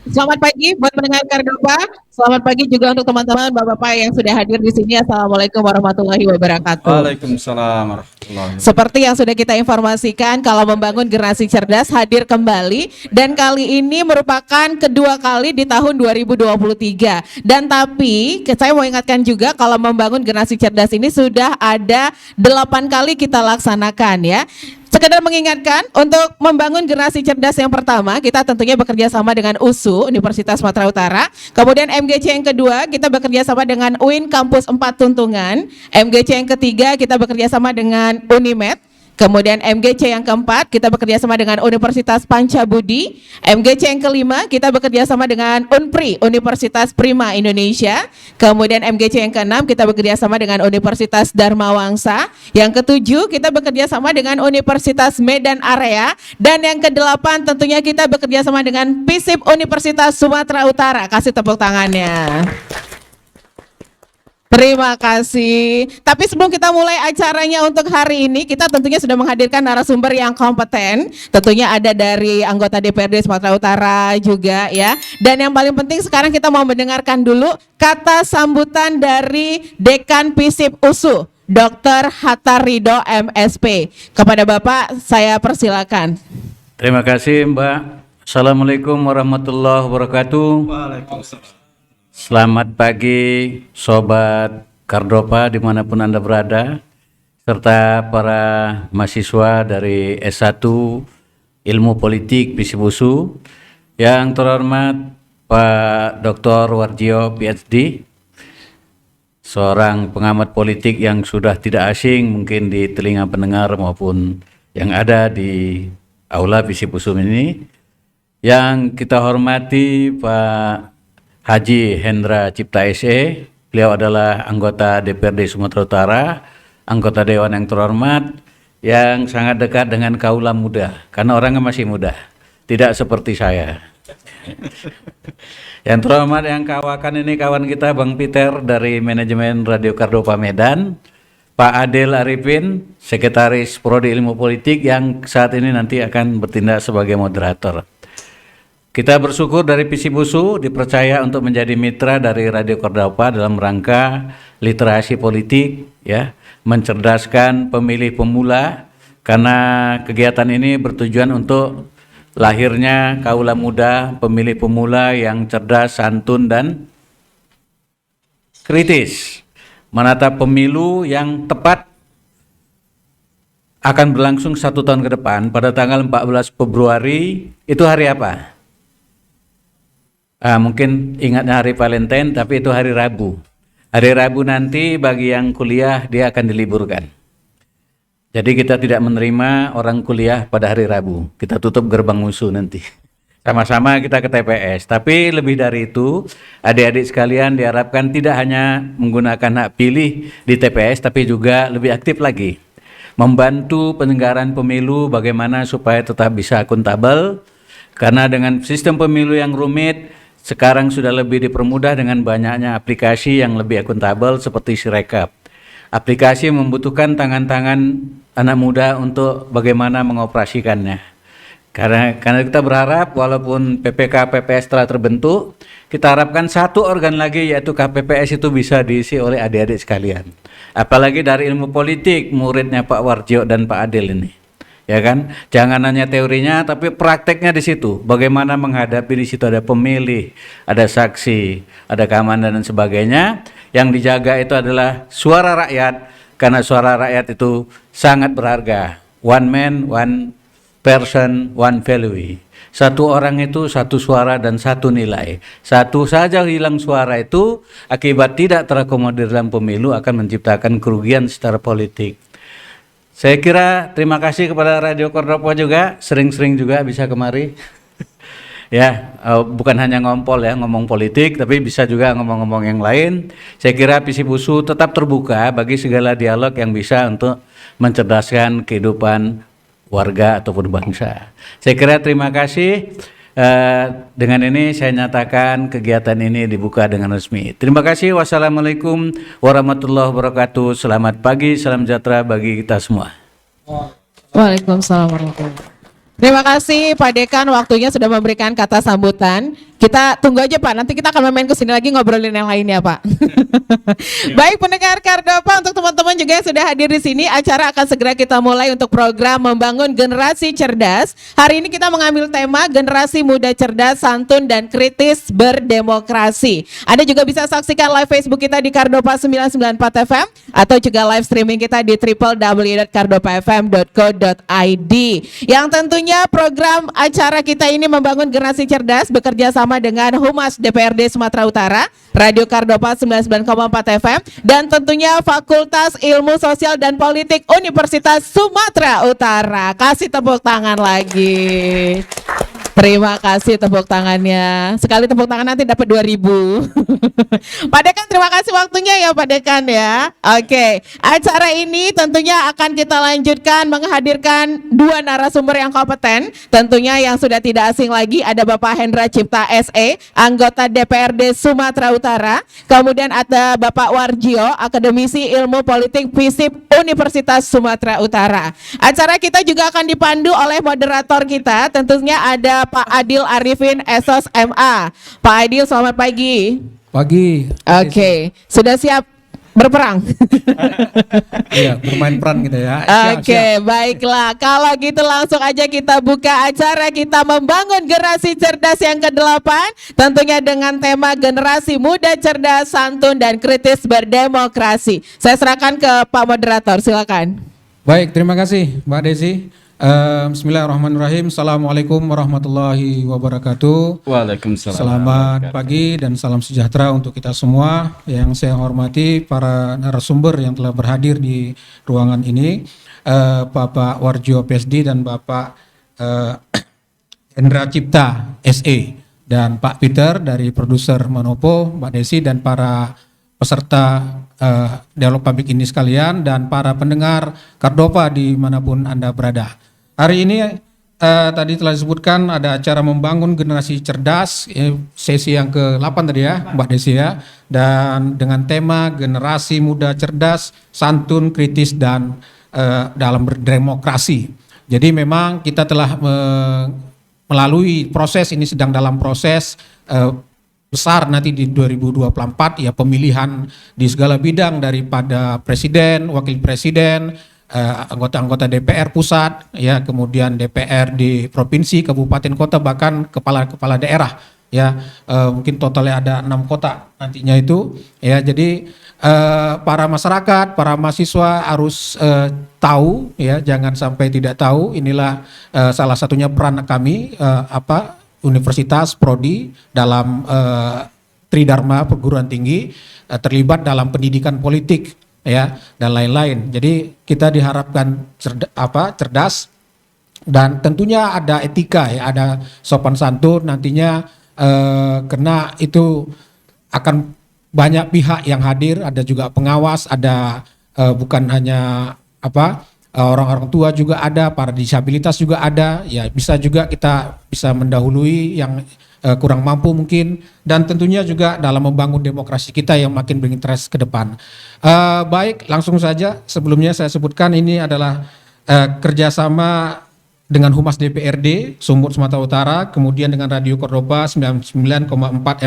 Selamat pagi buat pendengar Kardopa. Selamat pagi juga untuk teman-teman Bapak-bapak yang sudah hadir di sini. Assalamualaikum warahmatullahi wabarakatuh. Waalaikumsalam warahmatullahi wabarakatuh. Seperti yang sudah kita informasikan, kalau membangun generasi cerdas hadir kembali dan kali ini merupakan kedua kali di tahun 2023. Dan tapi saya mau ingatkan juga kalau membangun generasi cerdas ini sudah ada 8 kali kita laksanakan ya. Sekedar mengingatkan, untuk membangun generasi cerdas yang pertama, kita tentunya bekerja sama dengan USU, Universitas Sumatera Utara. Kemudian MGC yang kedua, kita bekerja sama dengan UIN Kampus 4 Tuntungan. MGC yang ketiga, kita bekerja sama dengan Unimed. Kemudian MGC yang keempat, kita bekerja sama dengan Universitas Pancabudi. MGC yang kelima, kita bekerja sama dengan Unpri, Universitas Prima Indonesia. Kemudian MGC yang keenam, kita bekerja sama dengan Universitas Dharma Wangsa. Yang ketujuh, kita bekerja sama dengan Universitas Medan Area. Dan yang kedelapan, tentunya kita bekerja sama dengan PISIP Universitas Sumatera Utara. Kasih tepuk tangannya. Terima kasih. Tapi sebelum kita mulai acaranya untuk hari ini, kita tentunya sudah menghadirkan narasumber yang kompeten. Tentunya ada dari anggota DPRD Sumatera Utara juga ya. Dan yang paling penting sekarang kita mau mendengarkan dulu kata sambutan dari Dekan PISIP USU, Dr. Hatta Ridho MSP. Kepada Bapak saya persilakan. Terima kasih Mbak. Assalamualaikum warahmatullahi wabarakatuh. Waalaikumsalam. Selamat pagi Sobat Kardopa dimanapun Anda berada, serta para mahasiswa dari S1 Ilmu Politik PISIP USU. Yang terhormat Pak Dr. Warjio PhD, seorang pengamat politik yang sudah tidak asing mungkin di telinga pendengar maupun yang ada di aula PISIP USU ini. Yang kita hormati Pak Haji Hendra Cipta SE, beliau adalah anggota DPRD Sumatera Utara, anggota Dewan yang terhormat, yang sangat dekat dengan kaula muda, karena orangnya masih muda, tidak seperti saya. Yang terhormat yang kawakan ini kawan kita Bang Peter dari manajemen Radio Kardopa Medan, Pak Adel Arifin, Sekretaris Prodi Ilmu Politik yang saat ini nanti akan bertindak sebagai moderator. Kita bersyukur dari PISIP USU dipercaya untuk menjadi mitra dari Radio Kardopa dalam rangka literasi politik, ya, mencerdaskan pemilih pemula, karena kegiatan ini bertujuan untuk lahirnya kaula muda, pemilih pemula yang cerdas, santun, dan kritis, menatap pemilu yang tepat akan berlangsung 1 tahun ke depan pada tanggal 14 Februari, itu hari apa? Mungkin ingatnya hari Valentine, tapi itu hari Rabu. Hari Rabu nanti bagi yang kuliah dia akan diliburkan. Jadi kita tidak menerima orang kuliah pada hari Rabu. Kita tutup gerbang USU nanti. Sama-sama kita ke TPS. Tapi lebih dari itu, adik-adik sekalian diharapkan tidak hanya menggunakan hak pilih di TPS, tapi juga lebih aktif lagi. Membantu penyelenggaraan pemilu bagaimana supaya tetap bisa akuntabel. Karena dengan sistem pemilu yang rumit, sekarang sudah lebih dipermudah dengan banyaknya aplikasi yang lebih akuntabel seperti Sirekap. Aplikasi membutuhkan tangan-tangan anak muda untuk bagaimana mengoperasikannya. Karena kita berharap walaupun PPK PPS telah terbentuk, kita harapkan satu organ lagi yaitu KPPS itu bisa diisi oleh adik-adik sekalian. Apalagi dari ilmu politik, muridnya Pak Warjio dan Pak Adil ini. Ya kan, jangan hanya teorinya tapi prakteknya di situ. Bagaimana menghadapi di situ ada pemilih, ada saksi, ada keamanan dan sebagainya. Yang dijaga itu adalah suara rakyat, karena suara rakyat itu sangat berharga. One man, one person, one value. Satu orang itu satu suara dan satu nilai. Satu saja hilang suara itu akibat tidak terakomodir dalam pemilu akan menciptakan kerugian secara politik. Saya kira terima kasih kepada Radio Kardopa juga, sering-sering juga bisa kemari. Ya, bukan hanya ngompol ya, ngomong politik, tapi bisa juga ngomong-ngomong yang lain. Saya kira PISIP USU tetap terbuka bagi segala dialog yang bisa untuk mencerdaskan kehidupan warga ataupun bangsa. Saya kira terima kasih. Dengan ini saya nyatakan kegiatan ini dibuka dengan resmi. Terima kasih. Wassalamualaikum warahmatullahi wabarakatuh. Selamat pagi, salam sejahtera bagi kita semua. Waalaikumsalam warahmatullahi wabarakatuh. Terima kasih Pak Dekan, waktunya sudah memberikan kata sambutan. Kita tunggu aja Pak, nanti kita akan main ke sini lagi ngobrolin yang lainnya Pak. Baik pendengar Kardopa, untuk teman-teman juga yang sudah hadir di sini, acara akan segera kita mulai untuk program Membangun Generasi Cerdas. Hari ini kita mengambil tema Generasi Muda Cerdas, Santun dan Kritis Berdemokrasi. Anda juga bisa saksikan live Facebook kita di Kardopa 994 FM atau juga live streaming kita di www.kardopafm.co.id. Yang tentunya program acara kita ini Membangun Generasi Cerdas bekerja sama dengan Humas DPRD Sumatera Utara, Radio Kardopa 99,4 FM, dan tentunya Fakultas Ilmu Sosial dan Politik Universitas Sumatera Utara. Kasih tepuk tangan lagi. Terima kasih tepuk tangannya. Sekali tepuk tangan nanti dapat 2.000. Pak Dekan, terima kasih waktunya ya Pak Dekan ya. Oke, acara ini tentunya akan kita lanjutkan menghadirkan dua narasumber yang kompeten. Tentunya yang sudah tidak asing lagi ada Bapak Hendra Cipta SE, anggota DPRD Sumatera Utara. Kemudian ada Bapak Warjio, akademisi ilmu politik FISIP Universitas Sumatera Utara. Acara kita juga akan dipandu oleh moderator kita. Tentunya ada Pak Adil Arifin SOS MA. Pak Adil, selamat pagi. Pagi. Oke, sudah siap berperang? Iya, bermain peran gitu ya. Oke, baiklah. Kalau gitu langsung aja kita buka acara kita Membangun Generasi Cerdas yang ke-8. Tentunya dengan tema Generasi Muda Cerdas, Santun dan Kritis Berdemokrasi. Saya serahkan ke Pak Moderator, silakan. Baik, terima kasih Mbak Desi. Bismillahirrahmanirrahim. Assalamualaikum warahmatullahi wabarakatuh. Waalaikumsalam. Selamat pagi dan salam sejahtera untuk kita semua. Yang saya hormati para narasumber yang telah berhadir di ruangan ini, Bapak Warjio PSD dan Bapak Hendra Cipta SE, dan Pak Peter dari produser Manopo, Mbak Desi, dan para peserta dialog publik ini sekalian, dan para pendengar Kardopa dimanapun Anda berada. Hari ini tadi telah disebutkan ada acara Membangun Generasi Cerdas, sesi yang ke-8 tadi ya Mbak Desi ya, dan dengan tema Generasi Muda Cerdas, Santun, Kritis, dan dalam berdemokrasi. Jadi memang kita telah melalui proses ini, sedang dalam proses besar nanti di 2024 ya, pemilihan di segala bidang daripada presiden, wakil presiden, anggota-anggota DPR pusat ya, kemudian DPR di provinsi, kabupaten, kota, bahkan kepala daerah ya, mungkin totalnya ada 6 kota nantinya itu ya. Jadi para masyarakat, para mahasiswa harus tahu ya, jangan sampai tidak tahu. Inilah salah satunya peran kami Universitas Prodi dalam Tridharma perguruan tinggi, terlibat dalam pendidikan politik ya, dan lain-lain. Jadi kita diharapkan cerdas, dan tentunya ada etika ya, ada sopan santun nantinya, karena itu akan banyak pihak yang hadir, ada juga pengawas, ada bukan hanya orang-orang tua juga ada, para disabilitas juga ada, ya bisa juga kita bisa mendahului yang kurang mampu mungkin, dan tentunya juga dalam membangun demokrasi kita yang makin berinteres ke depan. Baik, langsung saja sebelumnya saya sebutkan ini adalah kerjasama dengan Humas DPRD Sumut Sumatera Utara, kemudian dengan Radio Kardopa 99,4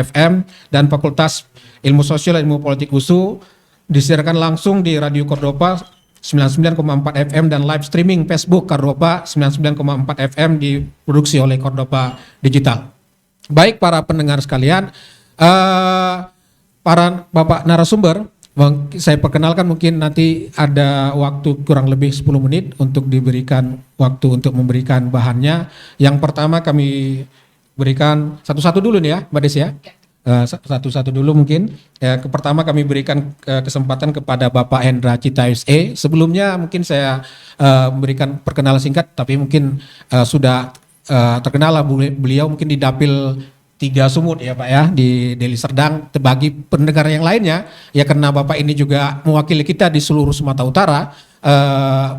FM dan Fakultas Ilmu Sosial dan Ilmu Politik USU, disiarkan langsung di Radio Kardopa 99,4 FM dan live streaming Facebook Kardopa 99,4 FM diproduksi oleh Kardopa Digital. Baik para pendengar sekalian, para Bapak narasumber, saya perkenalkan, mungkin nanti ada waktu kurang lebih 10 menit untuk diberikan waktu untuk memberikan bahannya. Yang pertama kami berikan satu-satu dulu nih ya Mbak Desi ya. Satu-satu dulu mungkin. Pertama kami berikan kesempatan kepada Bapak Hendra Cipta SE. Sebelumnya mungkin saya memberikan perkenalan singkat, tapi mungkin sudah terkenal lah beliau mungkin di Dapil 3 Sumut ya Pak ya, di Deli Serdang. Bagi pendengar yang lainnya ya, karena Bapak ini juga mewakili kita di seluruh Sumatera Utara,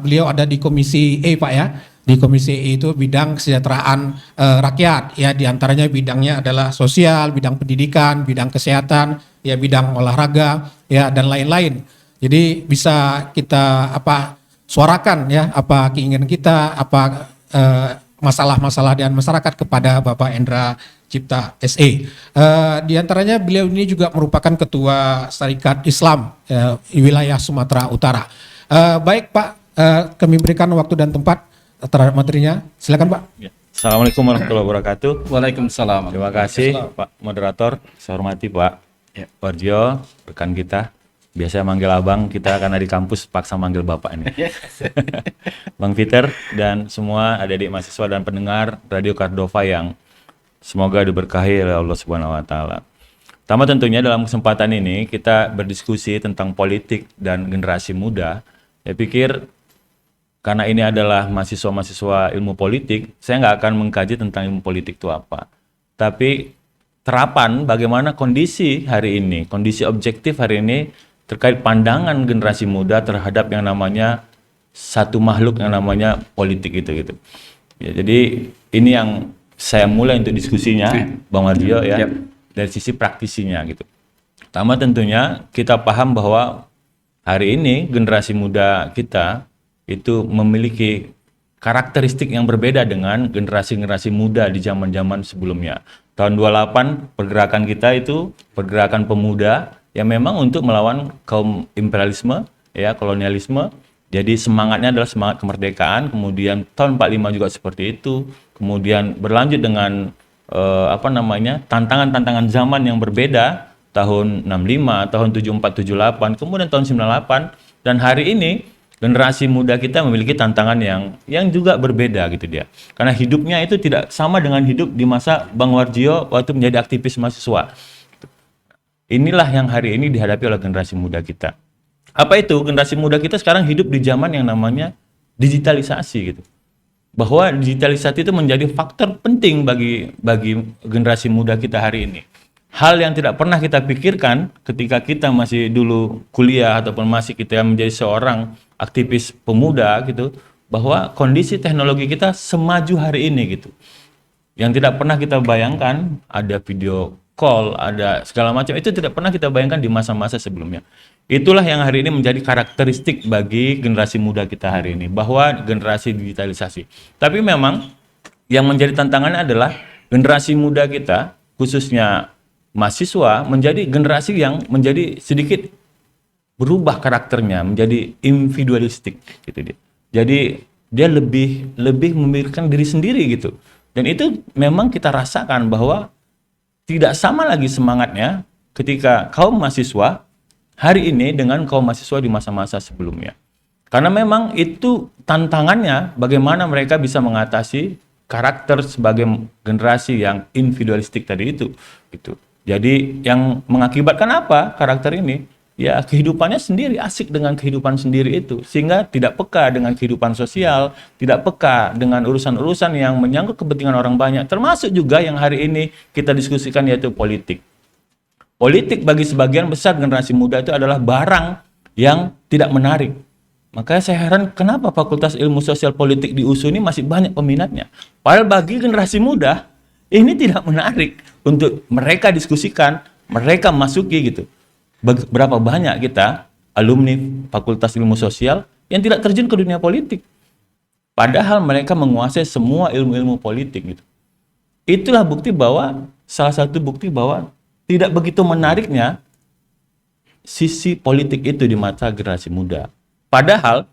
beliau ada di Komisi E Pak ya. Di Komisi E itu bidang kesejahteraan rakyat ya, diantaranya bidangnya adalah sosial, bidang pendidikan, bidang kesehatan, ya bidang olahraga ya, dan lain-lain. Jadi bisa kita suarakan ya apa keinginan kita, apa masalah-masalah dan masyarakat kepada Bapak Endra Cipta SE. Di antaranya beliau ini juga merupakan Ketua Syarikat Islam wilayah Sumatera Utara. Baik Pak, kami berikan waktu dan tempat terhadap materinya. Silakan Pak. Ya. Assalamualaikum warahmatullahi wabarakatuh. Waalaikumsalam. Terima kasih Pak Moderator. Saya hormati Pak Warjo, rekan kita. Biasa manggil abang, kita karena di kampus paksa manggil bapak ini. Bang Peter dan semua adik-adik mahasiswa dan pendengar Radio Cardova yang semoga diberkahi oleh Allah Subhanahu wa taala. Pertama tentunya dalam kesempatan ini kita berdiskusi tentang politik dan generasi muda. Saya pikir karena ini adalah mahasiswa-mahasiswa ilmu politik, saya nggak akan mengkaji tentang ilmu politik itu apa. Tapi terapan bagaimana kondisi hari ini, kondisi objektif hari ini terkait pandangan generasi muda terhadap yang namanya satu makhluk yang namanya politik itu gitu. Ya, jadi ini yang saya mulai untuk diskusinya, Bang Warjo ya, dari sisi praktisinya gitu. Pertama tentunya kita paham bahwa hari ini generasi muda kita itu memiliki karakteristik yang berbeda dengan generasi-generasi muda di zaman-zaman sebelumnya. Tahun 28 pergerakan kita itu pergerakan pemuda yang memang untuk melawan kaum imperialisme, ya kolonialisme. Jadi semangatnya adalah semangat kemerdekaan. Kemudian tahun 45 juga seperti itu. Kemudian berlanjut dengan tantangan-tantangan zaman yang berbeda. Tahun 65, tahun 74, 78, kemudian tahun 98. Dan hari ini generasi muda kita memiliki tantangan yang juga berbeda gitu dia. Karena hidupnya itu tidak sama dengan hidup di masa Bang Warjio waktu menjadi aktivis mahasiswa. Inilah yang hari ini dihadapi oleh generasi muda kita. Apa itu? Generasi muda kita sekarang hidup di zaman yang namanya digitalisasi gitu. Bahwa digitalisasi itu menjadi faktor penting bagi generasi muda kita hari ini. Hal yang tidak pernah kita pikirkan ketika kita masih dulu kuliah ataupun masih kita menjadi seorang aktivis pemuda gitu, bahwa kondisi teknologi kita semaju hari ini gitu. Yang tidak pernah kita bayangkan ada video call, ada segala macam, itu tidak pernah kita bayangkan di masa-masa sebelumnya. Itulah yang hari ini menjadi karakteristik bagi generasi muda kita hari ini, bahwa generasi digitalisasi. Tapi memang yang menjadi tantangannya adalah generasi muda kita, khususnya mahasiswa, menjadi generasi yang menjadi sedikit berubah karakternya, menjadi individualistik gitu dia. Jadi dia lebih memikirkan diri sendiri gitu. Dan itu memang kita rasakan bahwa tidak sama lagi semangatnya ketika kaum mahasiswa hari ini dengan kaum mahasiswa di masa-masa sebelumnya. Karena memang itu tantangannya bagaimana mereka bisa mengatasi karakter sebagai generasi yang individualistik tadi itu. Gitu. Jadi yang mengakibatkan apa karakter ini? Ya kehidupannya sendiri, asik dengan kehidupan sendiri itu. Sehingga tidak peka dengan kehidupan sosial, tidak peka dengan urusan-urusan yang menyangkut kepentingan orang banyak. Termasuk juga yang hari ini kita diskusikan yaitu politik. Politik bagi sebagian besar generasi muda itu adalah barang yang tidak menarik. Makanya saya heran kenapa Fakultas Ilmu Sosial Politik di USU ini masih banyak peminatnya. Padahal bagi generasi muda, ini tidak menarik untuk mereka diskusikan, mereka masuki gitu. Berapa banyak kita alumni Fakultas Ilmu Sosial yang tidak terjun ke dunia politik. Padahal mereka menguasai semua ilmu-ilmu politik gitu. Itulah bukti bahwa, salah satu bukti bahwa tidak begitu menariknya sisi politik itu di mata generasi muda. Padahal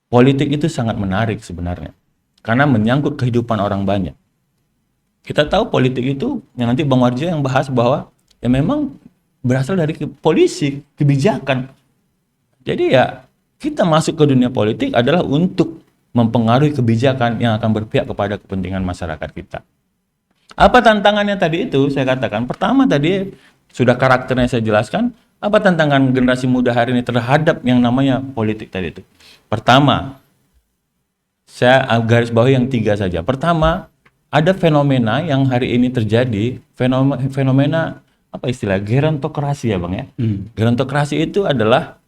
politik itu sangat menarik sebenarnya. Karena menyangkut kehidupan orang banyak. Kita tahu politik itu, yang nanti Bang Warjo yang bahas bahwa ya memang berasal dari polisi, kebijakan. Jadi ya kita masuk ke dunia politik adalah untuk mempengaruhi kebijakan yang akan berpihak kepada kepentingan masyarakat kita. Apa tantangannya tadi itu? Saya katakan, pertama tadi sudah karakternya saya jelaskan. Apa tantangan generasi muda hari ini terhadap yang namanya politik tadi itu? Pertama, saya garis bawahi yang 3 saja. Pertama, ada fenomena yang hari ini terjadi, fenomena apa istilah gerontokrasi ya Bang ya. Gerontokrasi itu adalah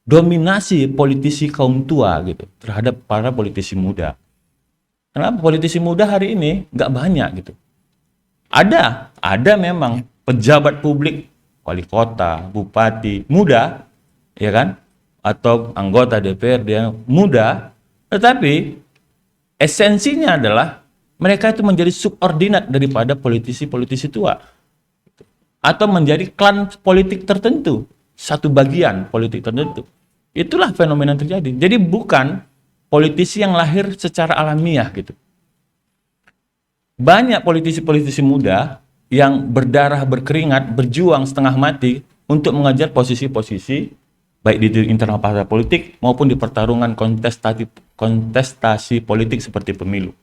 dominasi politisi kaum tua gitu terhadap para politisi muda. Kenapa politisi muda hari ini nggak banyak gitu? Ada memang pejabat publik, wali kota, bupati muda, ya kan? Atau anggota DPRD yang muda, tetapi esensinya adalah mereka itu menjadi subordinat daripada politisi-politisi tua atau menjadi klan politik tertentu, satu bagian politik tertentu. Itulah fenomena yang terjadi. Jadi bukan politisi yang lahir secara alamiah gitu. Banyak politisi-politisi muda yang berdarah, berkeringat, berjuang setengah mati untuk mengejar posisi-posisi baik di internal partai politik maupun di pertarungan kontestasi politik seperti pemilu.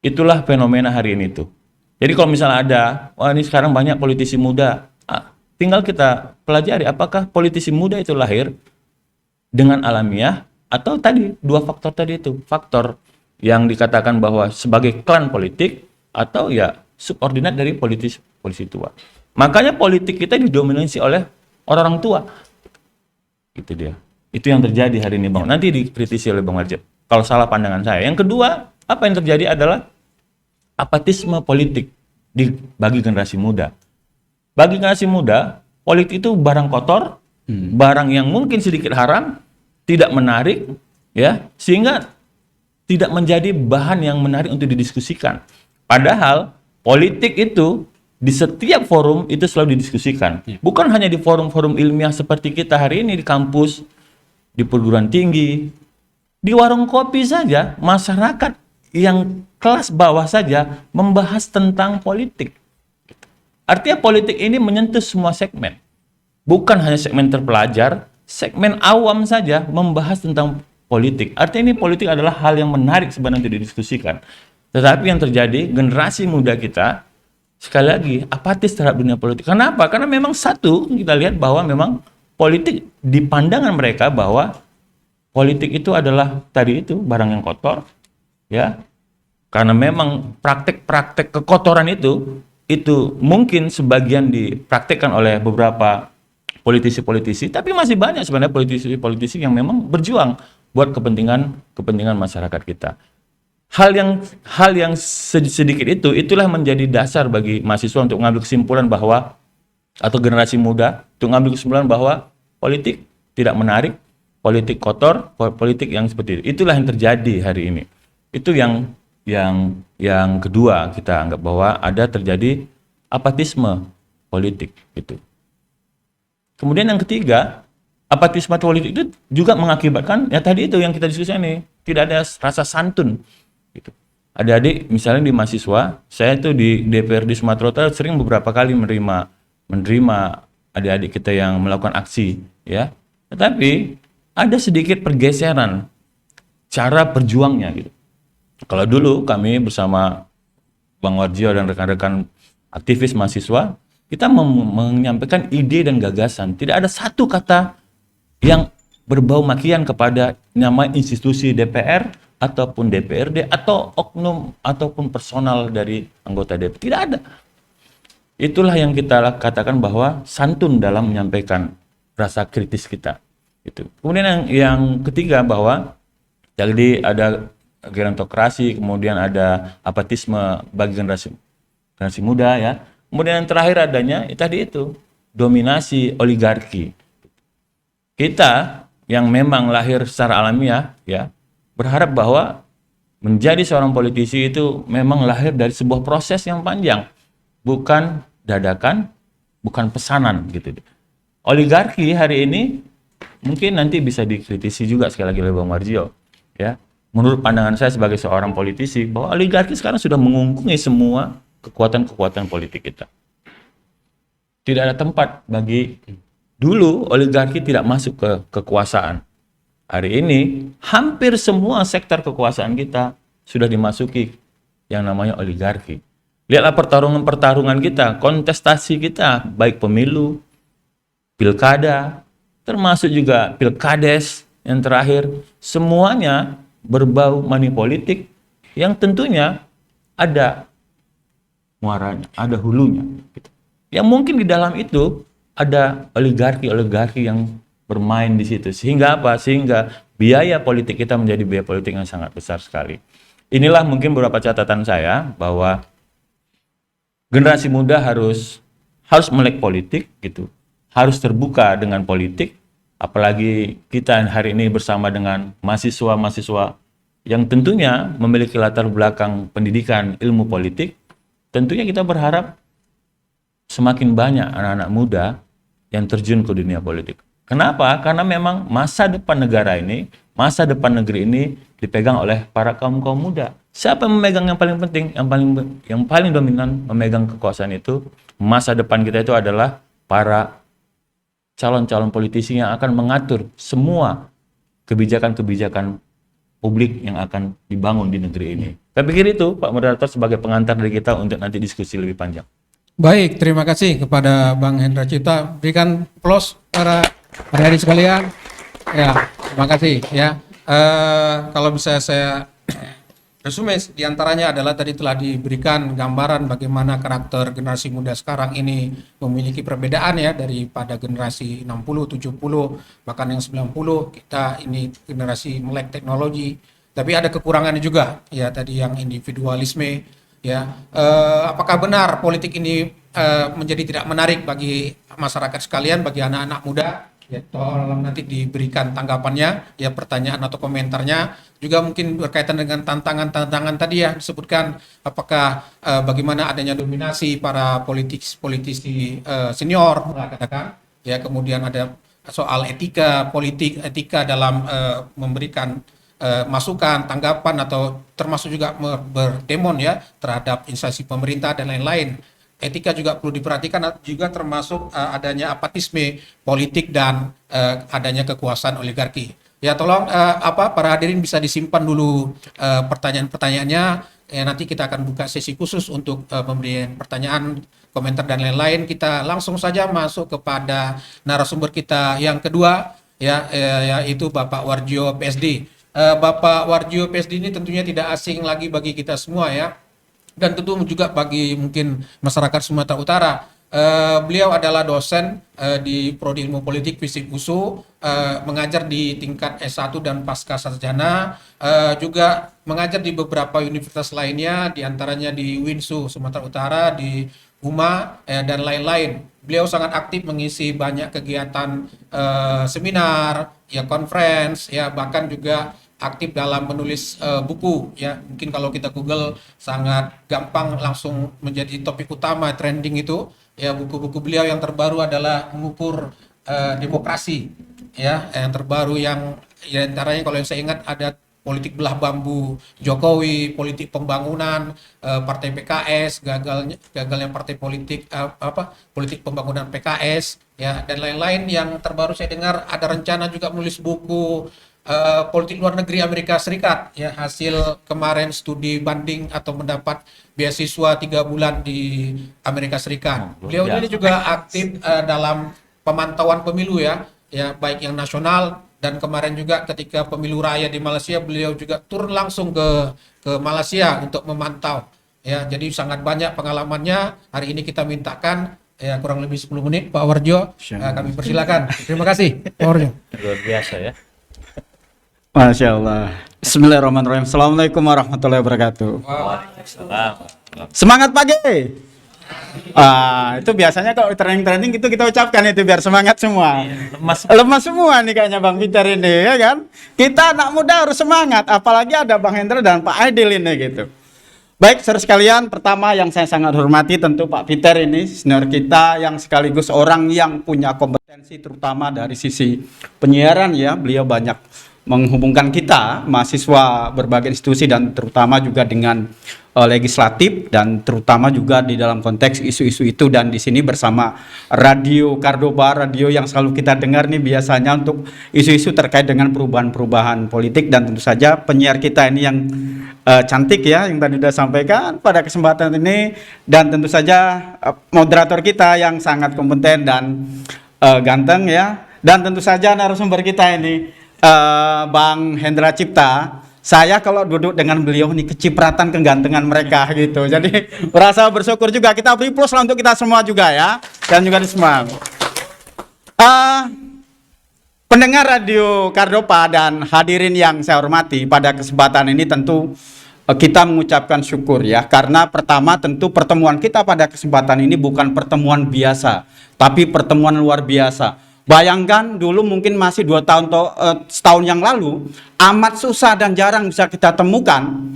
Itulah fenomena hari ini tuh. Jadi kalau misalnya ada, wah ini sekarang banyak politisi muda, tinggal kita pelajari apakah politisi muda itu lahir dengan alamiah atau tadi dua faktor tadi itu, faktor yang dikatakan bahwa sebagai klan politik atau ya subordinat dari politisi tua. Makanya politik kita didominasi oleh orang-orang tua. Itu dia. Itu yang terjadi hari ini, Bang. Nanti dikritisi oleh Bang Warjo kalau salah pandangan saya. Yang kedua, apa yang terjadi adalah apatisme politik bagi generasi muda. Bagi generasi muda, politik itu barang kotor, barang yang mungkin sedikit haram, tidak menarik, ya, sehingga tidak menjadi bahan yang menarik untuk didiskusikan. Padahal politik itu di setiap forum itu selalu didiskusikan. Bukan hanya di forum-forum ilmiah seperti kita hari ini di kampus, di perguruan tinggi, di warung kopi saja, masyarakat yang kelas bawah saja membahas tentang politik. Artinya politik ini menyentuh semua segmen. Bukan hanya segmen terpelajar, segmen awam saja membahas tentang politik. Artinya ini politik adalah hal yang menarik sebenarnya untuk didiskusikan. Tetapi yang terjadi, generasi muda kita sekali lagi apatis terhadap dunia politik. Kenapa? Karena memang satu, kita lihat bahwa memang politik di pandangan mereka bahwa politik itu adalah tadi itu barang yang kotor, ya. Karena memang praktek-praktek kekotoran itu mungkin sebagian dipraktekkan oleh beberapa politisi-politisi, tapi masih banyak sebenarnya politisi-politisi yang memang berjuang buat kepentingan masyarakat kita. Hal yang sedikit itulah menjadi dasar bagi mahasiswa untuk mengambil kesimpulan bahwa, atau generasi muda untuk mengambil kesimpulan bahwa politik tidak menarik, politik kotor, politik yang seperti itu. Itulah yang terjadi hari ini. Itu yang kedua, kita anggap bahwa ada terjadi apatisme politik gitu. Kemudian yang ketiga, apatisme politik itu juga mengakibatkan ya tadi itu yang kita diskusikan nih, tidak ada rasa santun gitu. Adik-adik misalnya di mahasiswa, saya itu di DPRD Sumatera Utara sering beberapa kali menerima adik-adik kita yang melakukan aksi, ya. Tetapi ada sedikit pergeseran cara berjuangnya gitu. Kalau dulu kami bersama Bang Warjo dan rekan-rekan aktivis mahasiswa, kita menyampaikan ide dan gagasan. Tidak ada satu kata yang berbau makian kepada nama institusi DPR ataupun DPRD atau oknum ataupun personal dari anggota DPR. Tidak ada. Itulah yang kita katakan bahwa santun dalam menyampaikan rasa kritis kita. Itu. Kemudian yang ketiga bahwa jadi ada gerontokrasi, kemudian ada apatisme bagi generasi muda, ya. Kemudian yang terakhir adanya tadi itu dominasi oligarki. Kita yang memang lahir secara alamiah, ya, berharap bahwa menjadi seorang politisi itu memang lahir dari sebuah proses yang panjang, bukan dadakan, bukan pesanan gitu. Oligarki hari ini mungkin nanti bisa dikritisi juga sekali lagi oleh Bang Warjo, ya. Menurut pandangan saya sebagai seorang politisi bahwa oligarki sekarang sudah mengungkungi semua kekuatan-kekuatan politik kita. Tidak ada tempat bagi dulu oligarki tidak masuk ke kekuasaan. Hari ini hampir semua sektor kekuasaan kita sudah dimasuki yang namanya oligarki. Lihatlah pertarungan kita, kontestasi kita, baik pemilu, pilkada, termasuk juga pilkades yang terakhir, semuanya berbau money politik yang tentunya ada muaranya, ada hulunya. Yang mungkin di dalam itu ada oligarki yang bermain di situ. Sehingga apa? Sehingga biaya politik kita menjadi biaya politik yang sangat besar sekali. Inilah mungkin beberapa catatan saya bahwa generasi muda harus melek politik gitu. Harus terbuka dengan politik. Apalagi kita hari ini bersama dengan mahasiswa-mahasiswa yang tentunya memiliki latar belakang pendidikan ilmu politik, tentunya kita berharap semakin banyak anak-anak muda yang terjun ke dunia politik. Kenapa? Karena memang masa depan negara ini, masa depan negeri ini dipegang oleh para kaum muda. Siapa yang memegang yang paling penting, yang paling dominan memegang kekuasaan itu, masa depan kita itu adalah para calon-calon politisi yang akan mengatur semua kebijakan-kebijakan publik yang akan dibangun di negeri ini. Saya pikir itu, Pak Moderator, sebagai pengantar dari kita untuk nanti diskusi lebih panjang. Baik, terima kasih kepada Bang Hendra Cipta. Berikan applause para adik-adik sekalian. Ya, terima kasih ya. Kalau bisa saya resume, diantaranya adalah tadi telah diberikan gambaran bagaimana karakter generasi muda sekarang ini memiliki perbedaan ya daripada generasi 60, 70, bahkan yang 90. Kita ini generasi melek teknologi, tapi ada kekurangannya juga ya, tadi yang individualisme ya. Apakah benar politik ini menjadi tidak menarik bagi masyarakat sekalian, bagi anak-anak muda? Ya, tolong nanti diberikan tanggapannya, ya, pertanyaan atau komentarnya. Juga mungkin berkaitan dengan tantangan tadi ya disebutkan, apakah bagaimana adanya dominasi para politisi senior, katakan, ya, kemudian ada soal etika politik, etika dalam memberikan masukan, tanggapan, atau termasuk juga berdemon ya terhadap instansi pemerintah dan lain-lain. Etika juga perlu diperhatikan, juga termasuk adanya apatisme politik dan adanya kekuasaan oligarki. Ya, tolong para hadirin bisa disimpan dulu pertanyaan-pertanyaannya. Ya, nanti kita akan buka sesi khusus untuk pemberian pertanyaan, komentar dan lain-lain. Kita langsung saja masuk kepada narasumber kita yang kedua ya, yaitu Bapak Warjo PSD. Bapak Warjo PSD ini tentunya tidak asing lagi bagi kita semua ya, dan tentu juga bagi mungkin masyarakat Sumatera Utara. Beliau adalah dosen di Prodi Ilmu Politik Fisip USU, mengajar di tingkat S1 dan pasca sarjana, juga mengajar di beberapa universitas lainnya, diantaranya di WINSU Sumatera Utara, di UMA, dan lain-lain. Beliau sangat aktif mengisi banyak kegiatan seminar, ya, conference, ya, bahkan juga aktif dalam menulis buku ya. Mungkin kalau kita Google sangat gampang langsung menjadi topik utama trending itu ya. Buku-buku beliau yang terbaru adalah mengukur demokrasi ya, yang terbaru yang ya, antaranya kalau yang saya ingat ada politik belah bambu Jokowi, politik pembangunan partai PKS, gagalnya partai politik politik pembangunan PKS ya, dan lain-lain. Yang terbaru saya dengar ada rencana juga menulis buku politik luar negeri Amerika Serikat ya, hasil kemarin studi banding atau mendapat beasiswa 3 bulan di Amerika Serikat. Beliau ini juga aktif dalam pemantauan pemilu ya, baik yang nasional, dan kemarin juga ketika pemilu raya di Malaysia beliau juga turun langsung ke Malaysia untuk memantau ya. Jadi sangat banyak pengalamannya. Hari ini kita mintakan ya kurang lebih 10 menit Pak Warjo, kami persilakan. Terima kasih Pak Warjo. Luar biasa ya. Masya Allah. Bismillahirrahmanirrahim. Assalamualaikum warahmatullahi wabarakatuh. Semangat pagi. Itu biasanya kalau trending itu kita ucapkan itu biar semangat semua. Lemas semua nih kayaknya Bang Peter ini ya kan. Kita anak muda harus semangat, apalagi ada Bang Hendra dan Pak Aidil ini gitu. Baik, saudara sekalian, pertama yang saya sangat hormati tentu Pak Peter ini, senior kita yang sekaligus orang yang punya kompetensi terutama dari sisi penyiaran ya. Beliau banyak menghubungkan kita mahasiswa berbagai institusi dan terutama juga dengan legislatif, dan terutama juga di dalam konteks isu-isu itu. Dan di sini bersama Radio Kardoba, radio yang selalu kita dengar nih biasanya untuk isu-isu terkait dengan perubahan-perubahan politik, dan tentu saja penyiar kita ini yang cantik ya, yang tadi sudah sampaikan pada kesempatan ini, dan tentu saja moderator kita yang sangat kompeten dan ganteng ya, dan tentu saja narasumber kita ini Bang Hendra Cipta. Saya kalau duduk dengan beliau nih kecipratan kegantengan mereka gitu. Jadi merasa bersyukur juga. Kita beri plus lah untuk kita semua juga ya, dan juga di semua. Pendengar Radio Kardopa dan hadirin yang saya hormati, pada kesempatan ini tentu kita mengucapkan syukur ya, karena pertama tentu pertemuan kita pada kesempatan ini bukan pertemuan biasa, tapi pertemuan luar biasa. Bayangkan dulu mungkin masih 2 tahun atau setahun yang lalu, amat susah dan jarang bisa kita temukan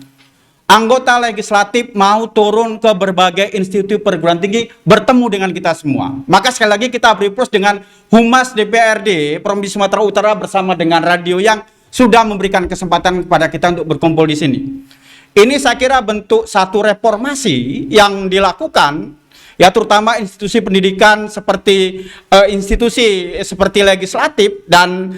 anggota legislatif mau turun ke berbagai institusi perguruan tinggi bertemu dengan kita semua. Maka sekali lagi kita beri plus dengan Humas DPRD Provinsi Sumatera Utara bersama dengan radio yang sudah memberikan kesempatan kepada kita untuk berkumpul di sini. Ini saya kira bentuk satu reformasi yang dilakukan, ya terutama institusi pendidikan seperti institusi seperti legislatif dan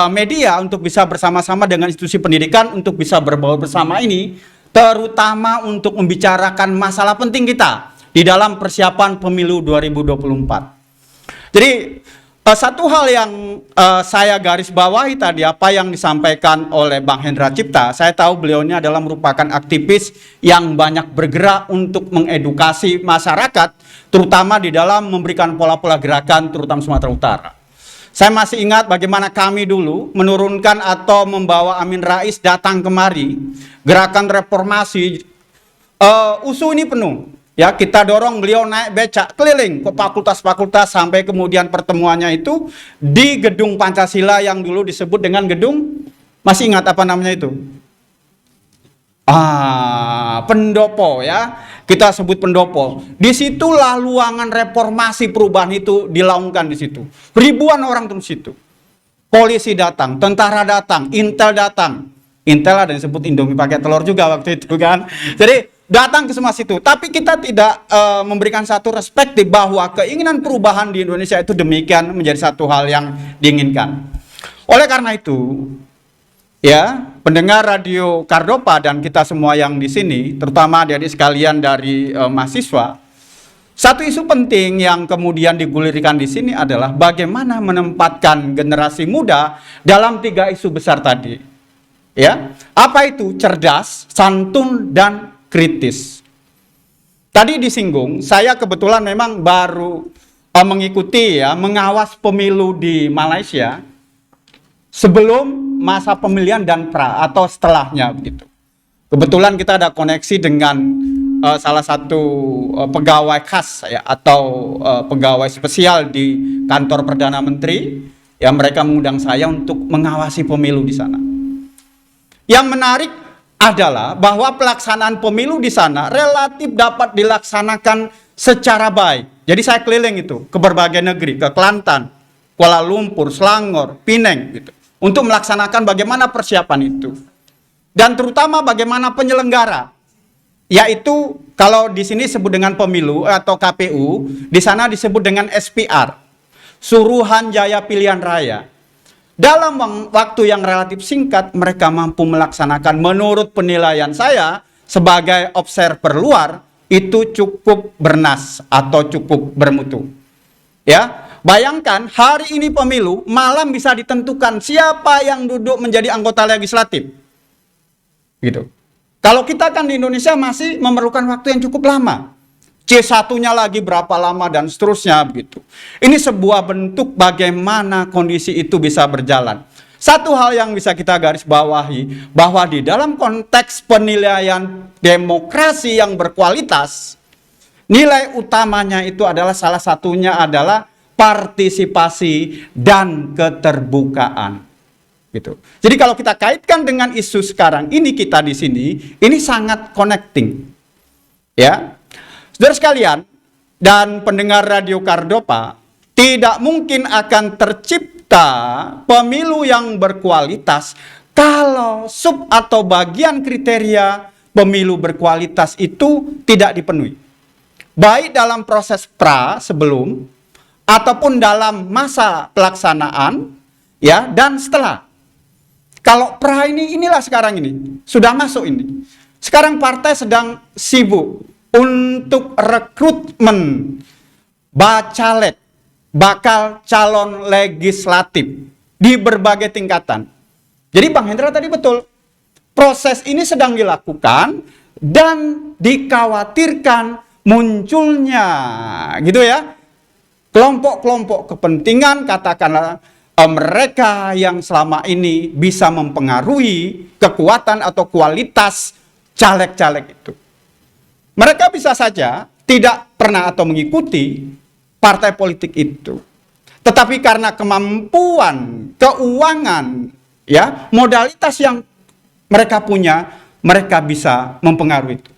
media untuk bisa bersama-sama dengan institusi pendidikan untuk bisa berbaur bersama ini, terutama untuk membicarakan masalah penting kita di dalam persiapan pemilu 2024. Jadi satu hal yang saya garis bawahi tadi apa yang disampaikan oleh Bang Hendra Cipta, saya tahu beliau ini adalah merupakan aktivis yang banyak bergerak untuk mengedukasi masyarakat, terutama di dalam memberikan pola-pola gerakan terutama Sumatera Utara. Saya masih ingat bagaimana kami dulu menurunkan atau membawa Amin Rais datang kemari, gerakan reformasi, USU ini penuh. Ya, kita dorong beliau naik becak keliling ke fakultas-fakultas sampai kemudian pertemuannya itu di gedung Pancasila yang dulu disebut dengan gedung, masih ingat apa namanya itu? Pendopo ya. Kita sebut pendopo. Disitulah luangan reformasi perubahan itu dilaungkan di situ. Ribuan orang di situ. Polisi datang, tentara datang, Intel datang. Intel ada yang disebut Indomie pakai telur juga waktu itu kan. Jadi datang ke semua situ. Tapi kita tidak memberikan satu perspektif bahwa keinginan perubahan di Indonesia itu demikian menjadi satu hal yang diinginkan. Oleh karena itu, ya, pendengar radio Kardopa dan kita semua yang di sini, terutama adik-adik sekalian dari mahasiswa, satu isu penting yang kemudian digulirkan di sini adalah bagaimana menempatkan generasi muda dalam 3 isu besar tadi. Ya, apa itu? Cerdas, santun, dan kritis. Tadi disinggung, saya kebetulan memang baru mengikuti ya, mengawas pemilu di Malaysia sebelum masa pemilihan dan pra atau setelahnya begitu. Kebetulan kita ada koneksi dengan salah satu pegawai khas ya, atau pegawai spesial di kantor Perdana Menteri. Ya, mereka mengundang saya untuk mengawasi pemilu di sana. Yang menarik adalah bahwa pelaksanaan pemilu di sana relatif dapat dilaksanakan secara baik. Jadi saya keliling itu ke berbagai negeri, ke Kelantan, Kuala Lumpur, Selangor, Pineng gitu, untuk melaksanakan bagaimana persiapan itu. Dan terutama bagaimana penyelenggara, yaitu kalau di sini disebut dengan pemilu atau KPU, di sana disebut dengan SPR, Suruhan Jaya Pilihan Raya. Dalam waktu yang relatif singkat, mereka mampu melaksanakan, menurut penilaian saya sebagai observer luar, itu cukup bernas atau cukup bermutu. Ya, bayangkan hari ini pemilu, malam bisa ditentukan siapa yang duduk menjadi anggota legislatif. Gitu. Kalau kita kan di Indonesia masih memerlukan waktu yang cukup lama. C1-nya lagi berapa lama dan seterusnya begitu. Ini sebuah bentuk bagaimana kondisi itu bisa berjalan. Satu hal yang bisa kita garis bawahi, bahwa di dalam konteks penilaian demokrasi yang berkualitas, nilai utamanya itu adalah salah satunya adalah partisipasi dan keterbukaan. Gitu. Jadi kalau kita kaitkan dengan isu sekarang ini kita di sini, ini sangat connecting. Ya. Saudara sekalian dan pendengar radio Kardopa, tidak mungkin akan tercipta pemilu yang berkualitas kalau sub atau bagian kriteria pemilu berkualitas itu tidak dipenuhi. Baik dalam proses pra sebelum ataupun dalam masa pelaksanaan ya dan setelah. Kalau pra inilah sekarang ini sudah masuk ini. Sekarang partai sedang sibuk untuk rekrutmen bacalek, bakal calon legislatif di berbagai tingkatan. Jadi Bang Hendra tadi betul, proses ini sedang dilakukan dan dikhawatirkan munculnya gitu ya, kelompok-kelompok kepentingan, katakanlah mereka yang selama ini bisa mempengaruhi kekuatan atau kualitas caleg-caleg itu. Mereka bisa saja tidak pernah atau mengikuti partai politik itu. Tetapi karena kemampuan, keuangan, ya, modalitas yang mereka punya, mereka bisa mempengaruhi itu.